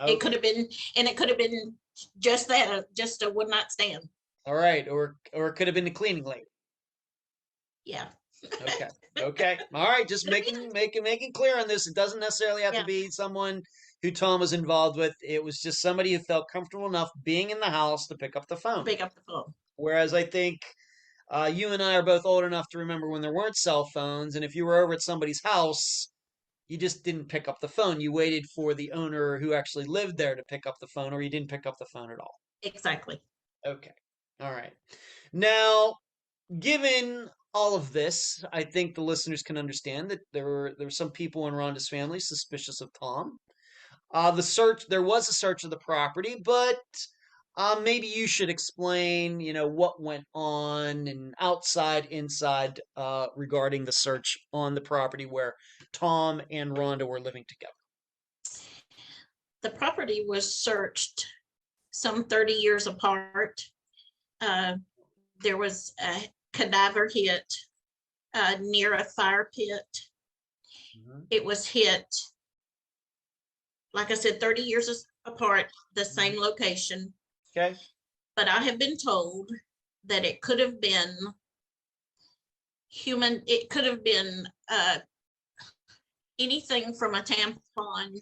Okay. It could have been, and it could have been just a would not stand. All right, or it could have been the cleaning lady. Yeah. Okay. All right, just making clear on this. It doesn't necessarily have to be someone who Tom was involved with. It was just somebody who felt comfortable enough being in the house to pick up the phone. Whereas I think you and I are both old enough to remember when there weren't cell phones, and if you were over at somebody's house, you just didn't pick up the phone. You waited for the owner who actually lived there to pick up the phone, or you didn't pick up the phone at all. Exactly. Okay. All right. Now, given all of this, I think the listeners can understand that there were some people in Rhonda's family suspicious of Tom. There was a search of the property, but maybe you should explain, what went on and outside, inside, regarding the search on the property where Tom and Rhonda were living together. The property was searched some 30 years apart. There was a cadaver hit near a fire pit. Mm-hmm. It was hit, like I said, 30 years apart, the same location. Okay. But I have been told that it could have been human. It could have been anything from a tampon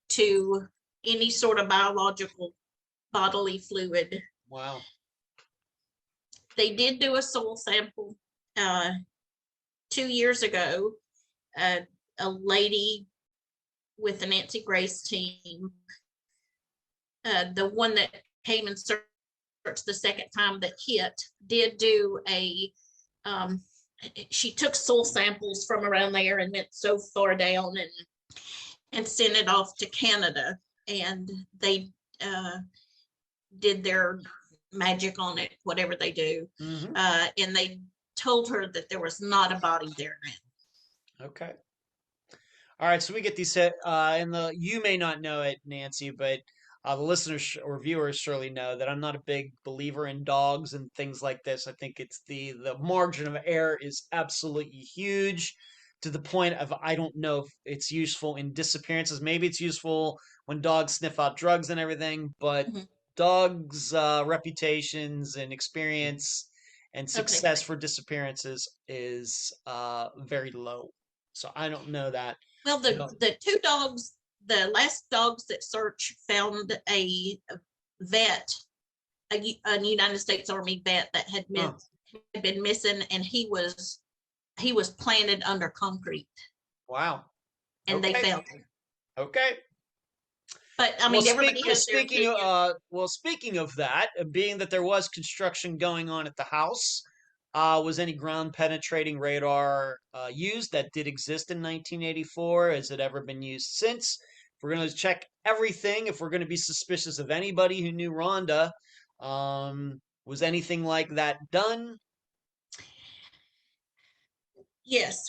to any sort of biological bodily fluid. Wow. They did do a soil sample 2 years ago. A lady with the Nancy Grace team, the one that came and searched the second time that hit, did do she took soil samples from around there and went so far down and sent it off to Canada, and they did their magic on it, whatever they do. Mm-hmm. And they told her that there was not a body there now. Okay. All right, so we get these, you may not know it, Nancy, but the listeners or viewers surely know that I'm not a big believer in dogs and things like this. I think it's the margin of error is absolutely huge, to the point of I don't know if it's useful in disappearances. Maybe it's useful when dogs sniff out drugs and everything, but mm-hmm. Dogs' reputations and experience and success for disappearances is very low. So I don't know that. Well, the two dogs, the last dogs that search found a vet, a United States Army vet that had been missing, and he was planted under concrete. Wow. And they found him. Okay. But I mean, everybody has speaking of that, being that there was construction going on at the house, was any ground penetrating radar used? That did exist in 1984. Has it ever been used since? If we're going to check everything, if we're going to be suspicious of anybody who knew Rhonda, was anything like that done? Yes,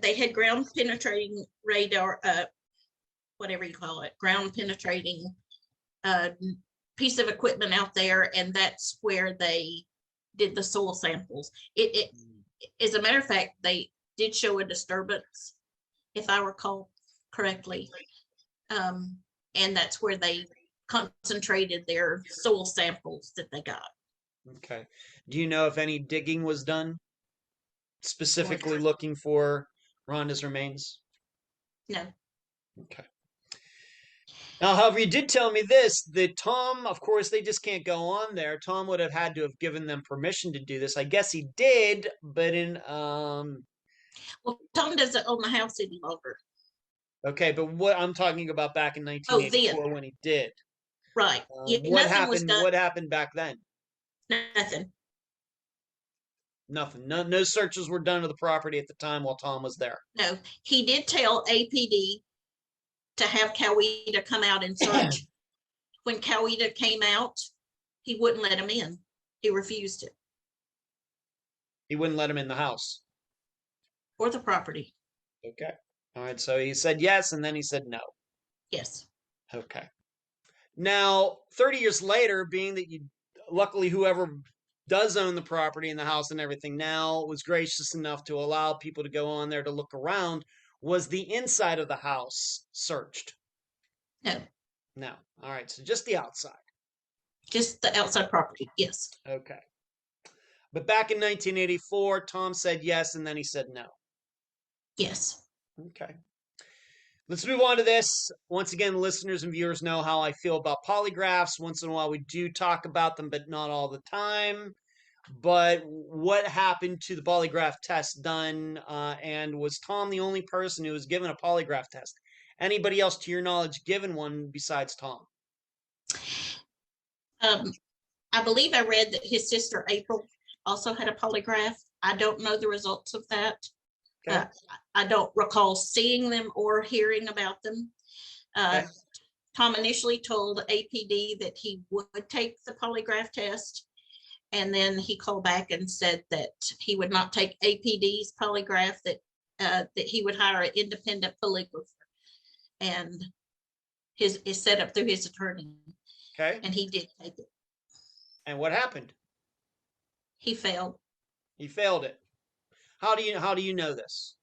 they had ground penetrating radar. Whatever you call it, ground penetrating piece of equipment out there, and that's where they did the soil samples. It as a matter of fact, they did show a disturbance, if I recall correctly. And that's where they concentrated their soil samples that they got. Okay. Do you know if any digging was done specifically looking for Rhonda's remains? No. Okay. Now, however, you did tell me this, that Tom, of course, they just can't go on there. Tom would have had to have given them permission to do this. I guess he did, but well, Tom doesn't own the house any longer. Okay, but what I'm talking about back in 1984 when he did. Right. What happened? What happened back then? Nothing. Nothing. No searches were done of the property at the time while Tom was there. No, he did tell APD to have Coweta come out and search. When Coweta came out, he wouldn't let him in. He refused it. He wouldn't let him in the house. Or the property. Okay. All right. So he said yes, and then he said no. Yes. Okay. Now, 30 years later, being that luckily whoever does own the property and the house and everything now was gracious enough to allow people to go on there to look around, was the inside of the house searched? No. No. All right. So just the outside. Just the outside property. Yes. Okay. But back in 1984, Tom said yes, and then he said no. Yes. Okay. Let's move on to this. Once again, listeners and viewers know how I feel about polygraphs. Once in a while, we do talk about them, but not all the time. But what happened to the polygraph test done? And was Tom the only person who was given a polygraph test? Anybody else, to your knowledge, given one besides Tom? I believe I read that his sister April also had a polygraph. I don't know the results of that. Okay. I don't recall seeing them or hearing about them. Okay. Tom initially told APD that he would take the polygraph test, and then he called back and said that he would not take APD's polygraph, that he would hire an independent polygrapher, and is set up through his attorney. Okay. And he did take it. And what happened? He failed. He failed it. How do you know this?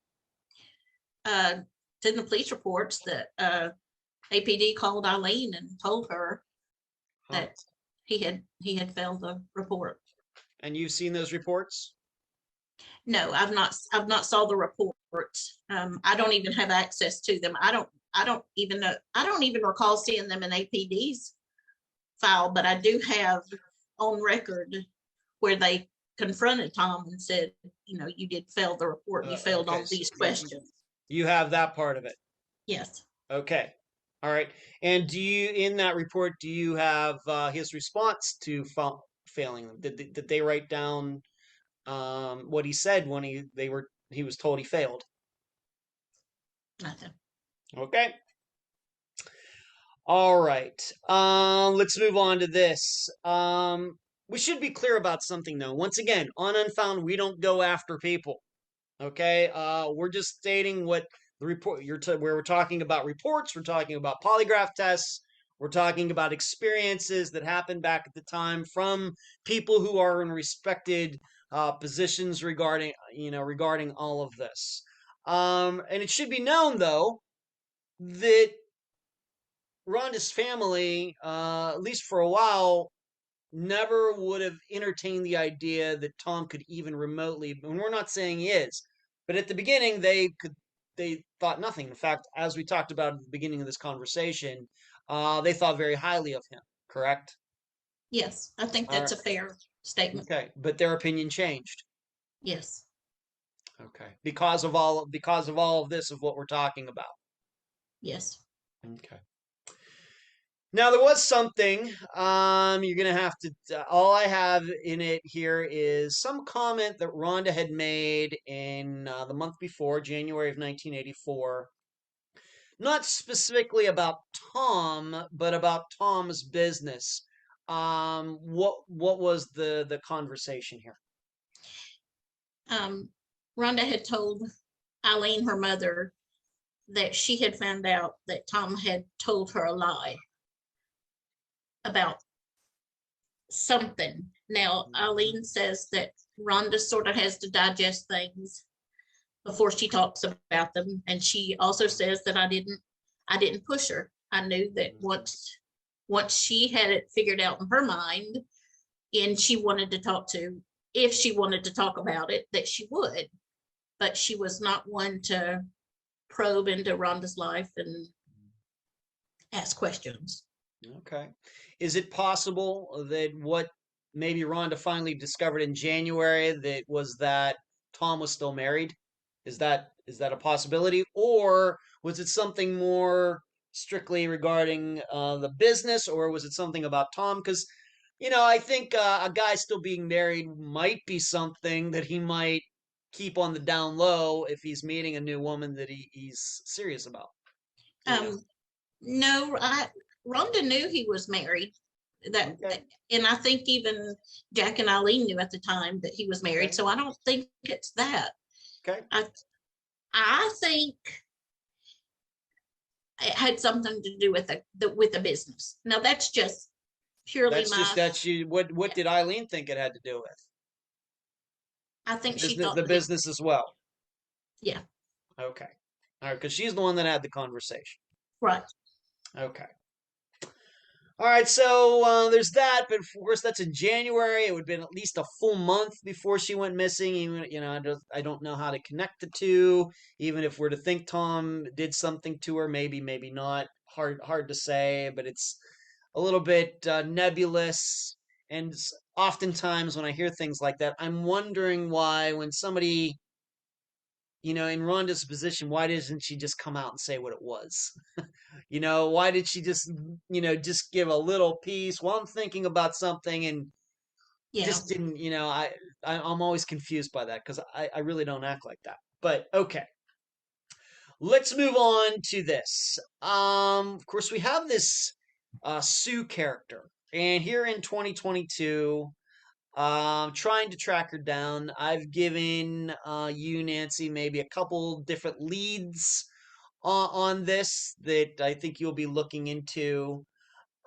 It's in the police reports that APD called Eileen and told her that he had failed the report. And you've seen those reports? No, I've not saw the reports. I don't even have access to them. I don't even know. I don't even recall seeing them in APD's file, but I do have on record where they confronted Tom and said, you did fail the report. You failed on these questions. You have that part of it. Yes. Okay. All right. And in that report, do you have his response to failing them? Did they write down what he said when he was told he failed? Nothing. Okay. All right. Let's move on to this. We should be clear about something, though. Once again, on Unfound, we don't go after people. Okay? We're just stating what the report, where we're talking about reports, we're talking about polygraph tests, we're talking about experiences that happened back at the time from people who are in respected positions regarding all of this. And it should be known, though, that Rhonda's family, at least for a while, never would have entertained the idea that Tom could even remotely, and we're not saying he is, but at the beginning they thought nothing. In fact, as we talked about at the beginning of this conversation, they thought very highly of him, correct? Yes, I think that's a fair statement. Okay, but their opinion changed. Yes. Okay, because of all of this of what we're talking about. Yes. Okay. Now, there was something, you're going to have to, all I have in it here is some comment that Rhonda had made in the month before, January of 1984. Not specifically about Tom, but about Tom's business. What was the conversation here? Rhonda had told Eileen, her mother, that she had found out that Tom had told her a lie about something. Now, Eileen says that Rhonda sort of has to digest things before she talks about them. And she also says that I didn't push her. I knew that once she had it figured out in her mind and she wanted to talk to, if she wanted to talk about it, that she would. But she was not one to probe into Rhonda's life and ask questions. Okay. Is it possible that what maybe Rhonda finally discovered in January that Tom was still married? Is that a possibility, or was it something more strictly regarding the business, or was it something about Tom? Because I think a guy still being married might be something that he might keep on the down low if he's meeting a new woman that he's serious about. No, Rhonda knew he was married. Okay. And I think even Jack and Eileen knew at the time that he was married. Okay. So I don't think it's that. Okay. I think it had something to do with the business. Now that's just purely what did Eileen think it had to do with? I think she thought the business as well. Yeah. Okay. All right, because she's the one that had the conversation. Right. Okay. All right, so there's that, but of course that's in January. It would have been at least a full month before she went missing. Even I don't know how to connect the two. Even if we're to think Tom did something to her, maybe not. Hard to say, but it's a little bit nebulous. And oftentimes when I hear things like that, I'm wondering why, when somebody, in Rhonda's position, why doesn't she just come out and say what it was? Why did she just give a little piece while I'm thinking about something and just didn't, I'm always confused by that because I really don't act like that. But okay. Let's move on to this. Of course, we have this Sue character. And here in 2022, trying to track her down. I've given you, Nancy, maybe a couple different leads on this that I think you'll be looking into.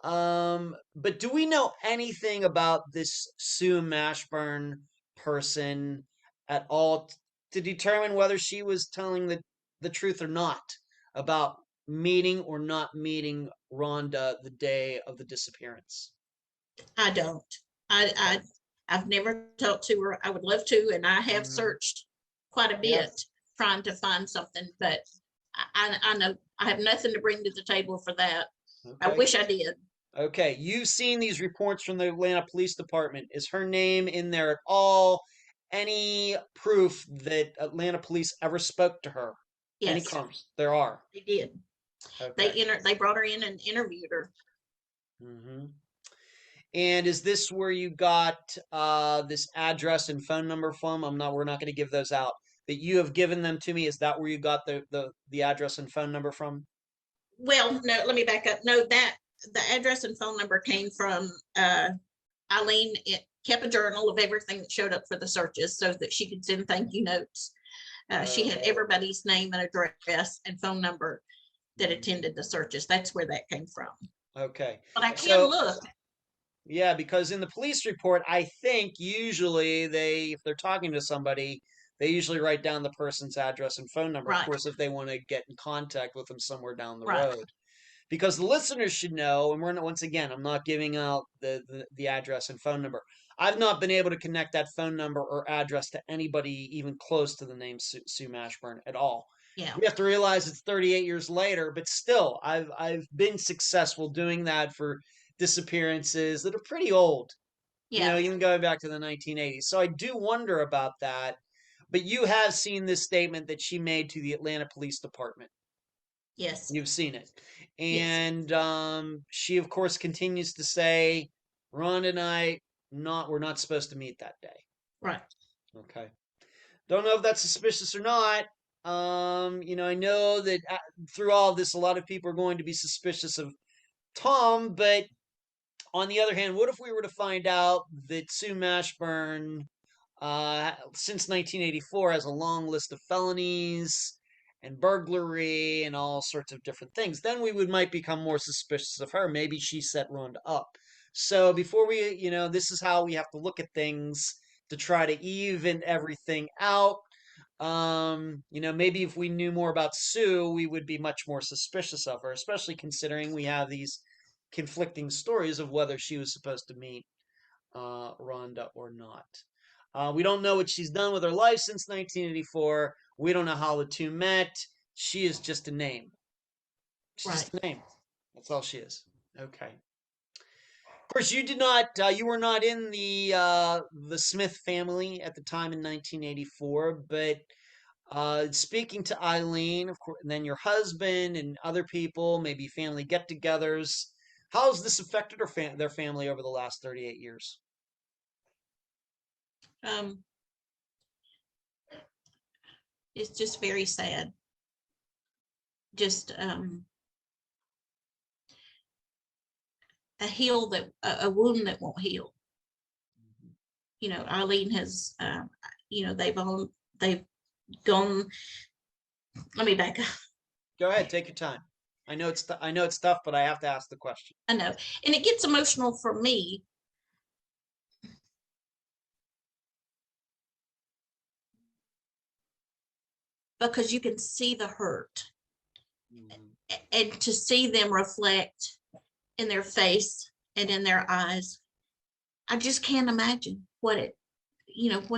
But do we know anything about this Sue Mashburn person at all to determine whether she was telling the truth or not about meeting or not meeting Rhonda the day of the disappearance? I don't. I've never talked to her. I would love to, and I have searched quite a bit trying to find something, but I know I have nothing to bring to the table for that. Okay. I wish I did. Okay, you've seen these reports from the Atlanta Police Department. Is her name in there at all? Any proof that Atlanta Police ever spoke to her? Yes. Any comments? There are. They did. Okay. They brought her in and interviewed her. Mm-hmm. And is this where you got this address and phone number from? We're not going to give those out. That you have given them to me. Is that where you got the address and phone number from? Well, no, let me back up. No, that the address and phone number came from Eileen. It kept a journal of everything that showed up for the searches so that she could send thank you notes. She had everybody's name and address and phone number that attended the searches. That's where that came from. Okay. But I can look. Yeah, because in the police report, I think usually if they're talking to somebody, they usually write down the person's address and phone number. Right. Of course, if they want to get in contact with them somewhere down the road. Because the listeners should know, and I'm not giving out the address and phone number. I've not been able to connect that phone number or address to anybody even close to the name Sue Mashburn at all. Yeah. You have to realize it's 38 years later, but still, I've been successful doing that for disappearances that are pretty old. Yeah. Even going back to the 1980s. So I do wonder about that. But you have seen this statement that she made to the Atlanta Police Department. Yes. You've seen it. And she, of course, continues to say, Rhonda and I, we're not supposed to meet that day. Right. Okay. Don't know if that's suspicious or not. I know that through all of this, a lot of people are going to be suspicious of Tom, but on the other hand, what if we were to find out that Sue Mashburn, since 1984, has a long list of felonies and burglary and all sorts of different things? Then we might become more suspicious of her. Maybe she set Rhonda up. So before we, this is how we have to look at things to try to even everything out. Maybe if we knew more about Sue, we would be much more suspicious of her, especially considering we have these conflicting stories of whether she was supposed to meet Rhonda or not. We don't know what she's done with her life since 1984. We don't know how the two met. She is just a name. She's just a name. That's all she is. Okay. Of course, you did not. You were not in the Smith family at the time in 1984. But speaking to Eileen, of course, and then your husband and other people, maybe family get-togethers. How has this affected their family over the last 38 years? It's just very sad. Just a wound that won't heal. Eileen has, they've gone. Let me back up. Go ahead, take your time. I know it's tough, but I have to ask the question. I know, and it gets emotional for me. Because you can see the hurt, and to see them reflect in their face and in their eyes, I just can't imagine what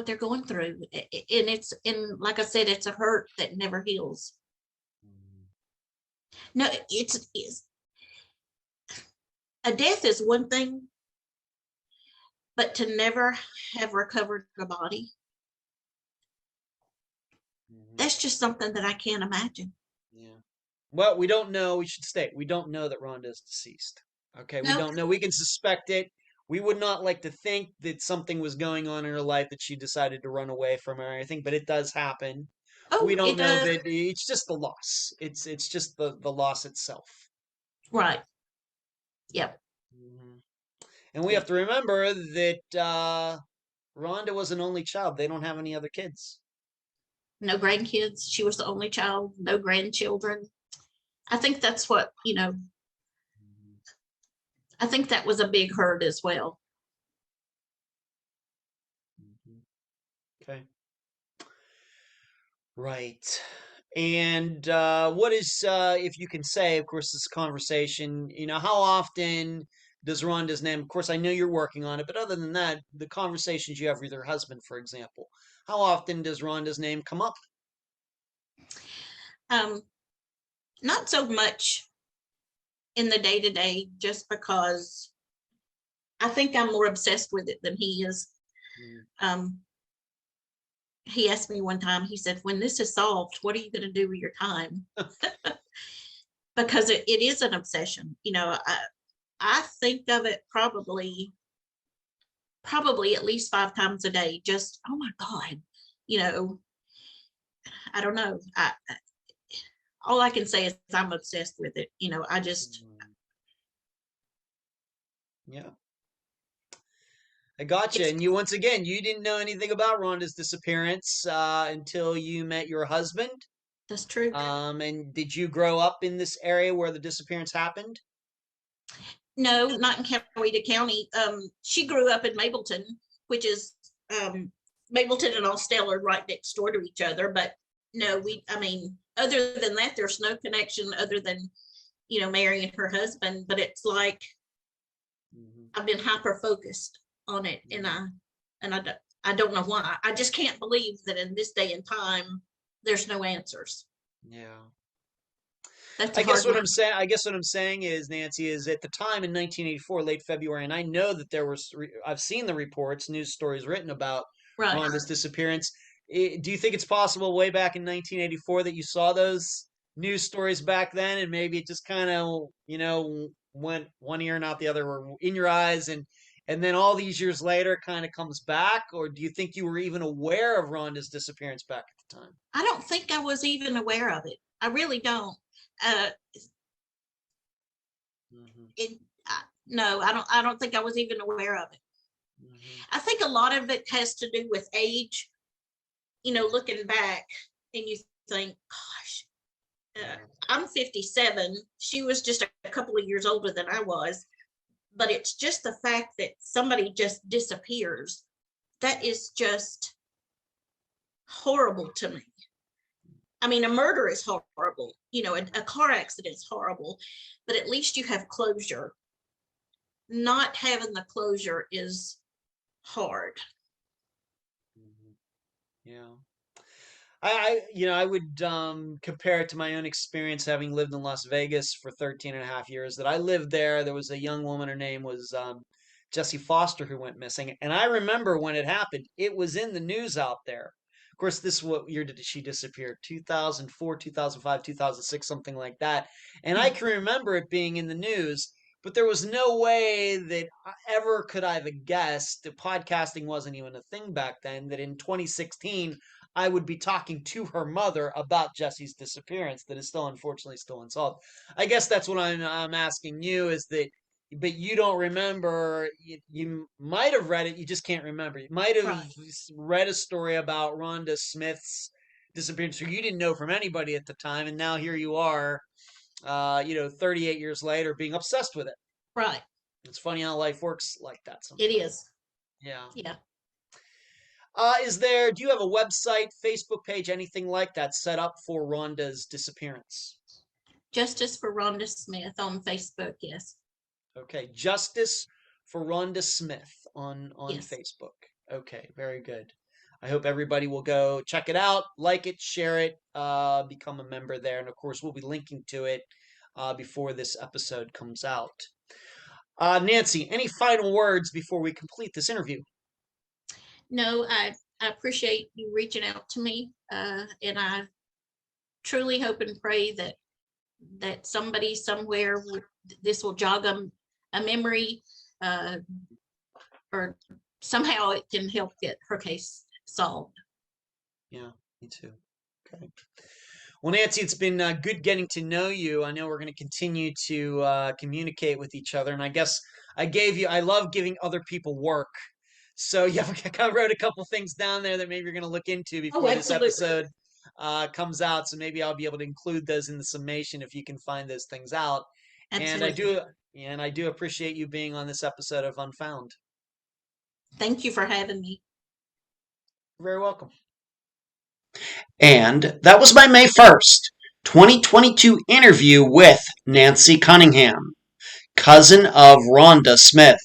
they're going through. And like I said, it's a hurt that never heals. No, it's a death is one thing, but to never have recovered a body, that's just something that I can't imagine. Yeah. Well, we don't know. We should state we don't know that Rhonda is deceased. Okay, we don't know. We can suspect it. We would not like to think that something was going on in her life that she decided to run away from her or anything, but it does happen. We don't know that it's just the loss. It's just the loss itself. Right. Yep. And we have to remember that Rhonda was an only child. They don't have any other kids. No grandkids. She was the only child, no grandchildren. I think that's what, I think that was a big hurt as well. Okay. Right. And what is, if you can say, of course, this conversation, how often does Rhonda's name, of course, I know you're working on it, but other than that, the conversations you have with your husband, for example, how often does Rhonda's name come up? Not so much in the day-to-day, just because I think I'm more obsessed with it than he is. He asked me one time, he said, when this is solved, what are you going to do with your time? Because it is an obsession. I think of it probably at least 5 times a day. Just, oh my God, I don't know. All I can say is I'm obsessed with it. I just. Yeah. I gotcha. And you, once again, you didn't know anything about Rhonda's disappearance until you met your husband. That's true. And did you grow up in this area where the disappearance happened? No, not in Coweta County. She grew up in Mableton, which is Mableton and Austell are right next door to each other. But no, other than that, there's no connection other than, marrying her husband. But it's like I've been hyper focused on it, and I don't know why. I just can't believe that in this day and time there's no answers. Yeah. That's I guess what I'm saying is, Nancy, is at the time in 1984, late February, and I know that I've seen the reports, news stories written about Rhonda's disappearance. Do you think it's possible way back in 1984 that you saw those news stories back then, and maybe it just kind of, went one ear and out the other, or in your eyes, and then all these years later it kind of comes back? Or do you think you were even aware of Rhonda's disappearance back at the time? I don't think I was even aware of it. I really don't. No, I don't think I was even aware of it. I think a lot of it has to do with age. Looking back, and you think, gosh, I'm 57. She was just a couple of years older than I was. But it's just the fact that somebody just disappears. That is just horrible to me. I mean, a murder is horrible. A car accident is horrible, but at least you have closure. Not having the closure is hard. Yeah. I would compare it to my own experience having lived in Las Vegas for 13 and a half years. That I lived there. There was a young woman, her name was Jessie Foster, who went missing. And I remember when it happened, it was in the news out there. Of course, what year did she disappear? 2004, 2005, 2006, something like that. And I can remember it being in the news, but there was no way that ever could I have guessed that podcasting wasn't even a thing back then, that in 2016, I would be talking to her mother about Jessie's disappearance that is still unfortunately still unsolved. I guess that's what I'm asking you is that, but you don't remember, you might have read it, you just can't remember. You might have read a story about Rhonda Smith's disappearance, or you didn't know from anybody at the time, and now here you are, 38 years later, being obsessed with it. Right. It's funny how life works like that sometimes. It is. Yeah. Yeah. Do you have a website, Facebook page, anything like that set up for Rhonda's disappearance? Justice for Rhonda Smith on Facebook, yes. Okay, Justice for Rhonda Smith on Yes. Facebook. Okay, very good. I hope everybody will go check it out, like it, share it, become a member there. And of course, we'll be linking to it before this episode comes out. Nancy, any final words before we complete this interview? No, I appreciate you reaching out to me, and I truly hope and pray that somebody somewhere this will jog a memory, or somehow it can help get her case solved. Yeah, me too. Okay. Well, Nancy, it's been good getting to know you. I know we're going to continue to communicate with each other, and I guess I love giving other people work. So yeah, I wrote a couple things down there that maybe you're going to look into before this episode comes out. So maybe I'll be able to include those in the summation if you can find those things out. Absolutely. And I do appreciate you being on this episode of Unfound. Thank you for having me. You're very welcome. And that was my May 1st, 2022 interview with Nancy Cunningham, cousin of Rhonda Smith.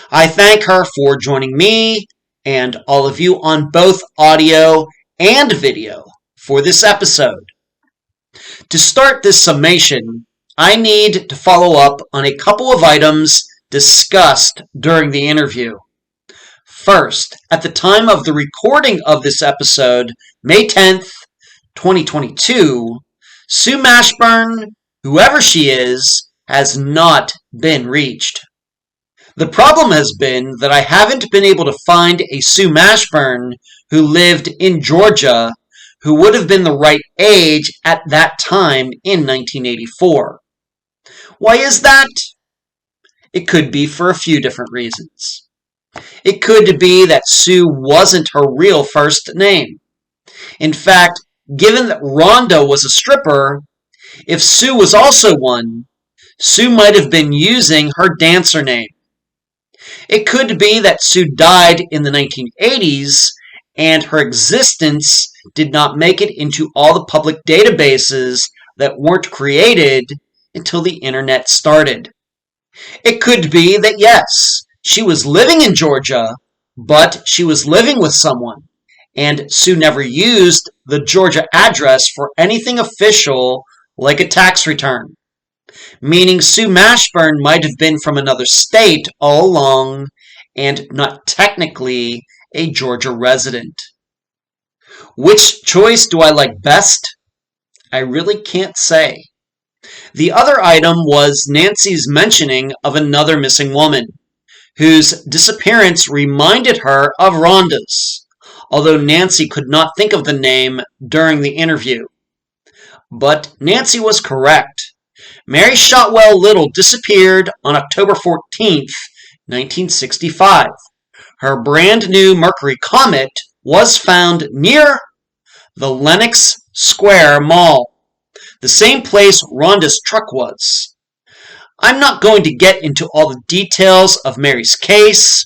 I thank her for joining me and all of you on both audio and video for this episode. To start this summation, I need to follow up on a couple of items discussed during the interview. First, at the time of the recording of this episode, May 10th, 2022, Sue Mashburn, whoever she is, has not been reached. The problem has been that I haven't been able to find a Sue Mashburn who lived in Georgia who would have been the right age at that time in 1984. Why is that? It could be for a few different reasons. It could be that Sue wasn't her real first name. In fact, given that Rhonda was a stripper, if Sue was also one, Sue might have been using her dancer name. It could be that Sue died in the 1980s and her existence did not make it into all the public databases that weren't created until the internet started. It could be that yes, she was living in Georgia, but she was living with someone, and Sue never used the Georgia address for anything official like a tax return. Meaning Sue Mashburn might have been from another state all along and not technically a Georgia resident. Which choice do I like best? I really can't say. The other item was Nancy's mentioning of another missing woman, whose disappearance reminded her of Rhonda's, although Nancy could not think of the name during the interview. But Nancy was correct. Mary Shotwell Little disappeared on October 14th, 1965. Her brand new Mercury Comet was found near the Lenox Square Mall, the same place Rhonda's truck was. I'm not going to get into all the details of Mary's case,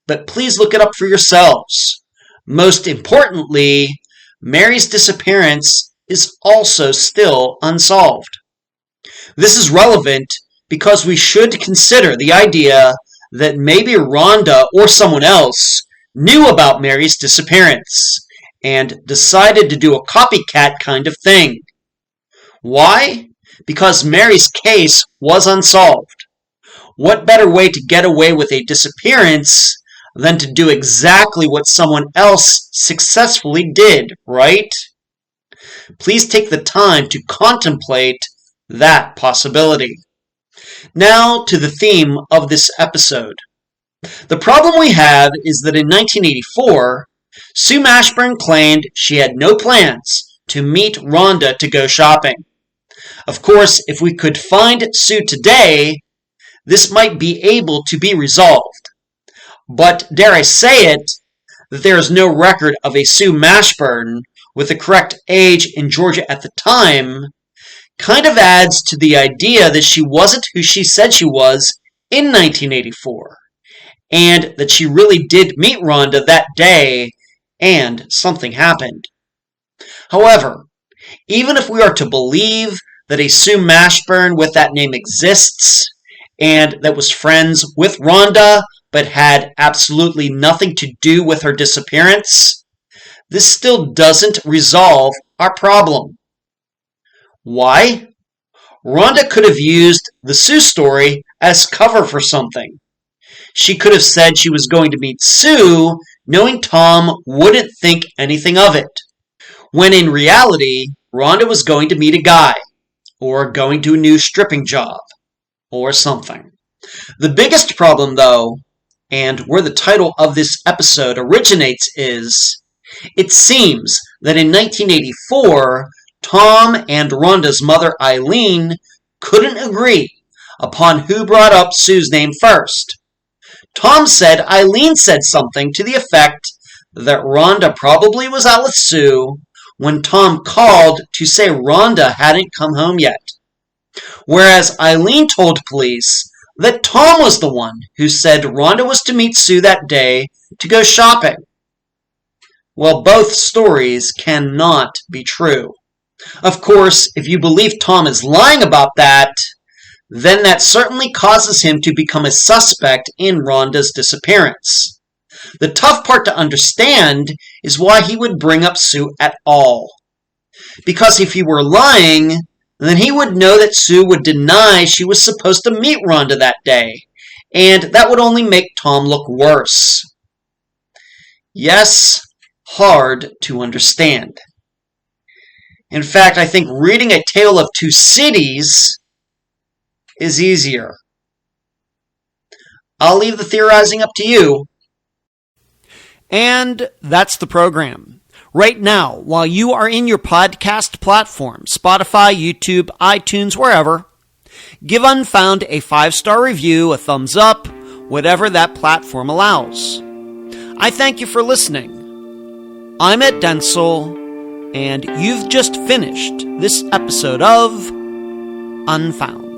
but please look it up for yourselves. Most importantly, Mary's disappearance is also still unsolved. This is relevant because we should consider the idea that maybe Rhonda or someone else knew about Mary's disappearance and decided to do a copycat kind of thing. Why? Because Mary's case was unsolved. What better way to get away with a disappearance than to do exactly what someone else successfully did, right? Please take the time to contemplate that possibility. Now to the theme of this episode. The problem we have is that in 1984, Sue Mashburn claimed she had no plans to meet Rhonda to go shopping. Of course, if we could find Sue today, this might be able to be resolved. But dare I say it, that there is no record of a Sue Mashburn with the correct age in Georgia at the time kind of adds to the idea that she wasn't who she said she was in 1984, and that she really did meet Rhonda that day and something happened. However, even if we are to believe that a Sue Mashburn with that name exists and that was friends with Rhonda but had absolutely nothing to do with her disappearance, this still doesn't resolve our problem. Why? Rhonda could have used the Sue story as cover for something. She could have said she was going to meet Sue, knowing Tom wouldn't think anything of it, when in reality, Rhonda was going to meet a guy, or going to a new stripping job, or something. The biggest problem, though, and where the title of this episode originates is, it seems that in 1984, Tom and Rhonda's mother, Eileen, couldn't agree upon who brought up Sue's name first. Tom said Eileen said something to the effect that Rhonda probably was out with Sue when Tom called to say Rhonda hadn't come home yet, whereas Eileen told police that Tom was the one who said Rhonda was to meet Sue that day to go shopping. Well, both stories cannot be true. Of course, if you believe Tom is lying about that, then that certainly causes him to become a suspect in Rhonda's disappearance. The tough part to understand is why he would bring up Sue at all. Because if he were lying, then he would know that Sue would deny she was supposed to meet Rhonda that day, and that would only make Tom look worse. Yes, hard to understand. In fact, I think reading A Tale of Two Cities is easier. I'll leave the theorizing up to you. And that's the program. Right now, while you are in your podcast platform, Spotify, YouTube, iTunes, wherever, give Unfound a 5-star review, a thumbs up, whatever that platform allows. I thank you for listening. I'm Ed Densel, and you've just finished this episode of Unfound.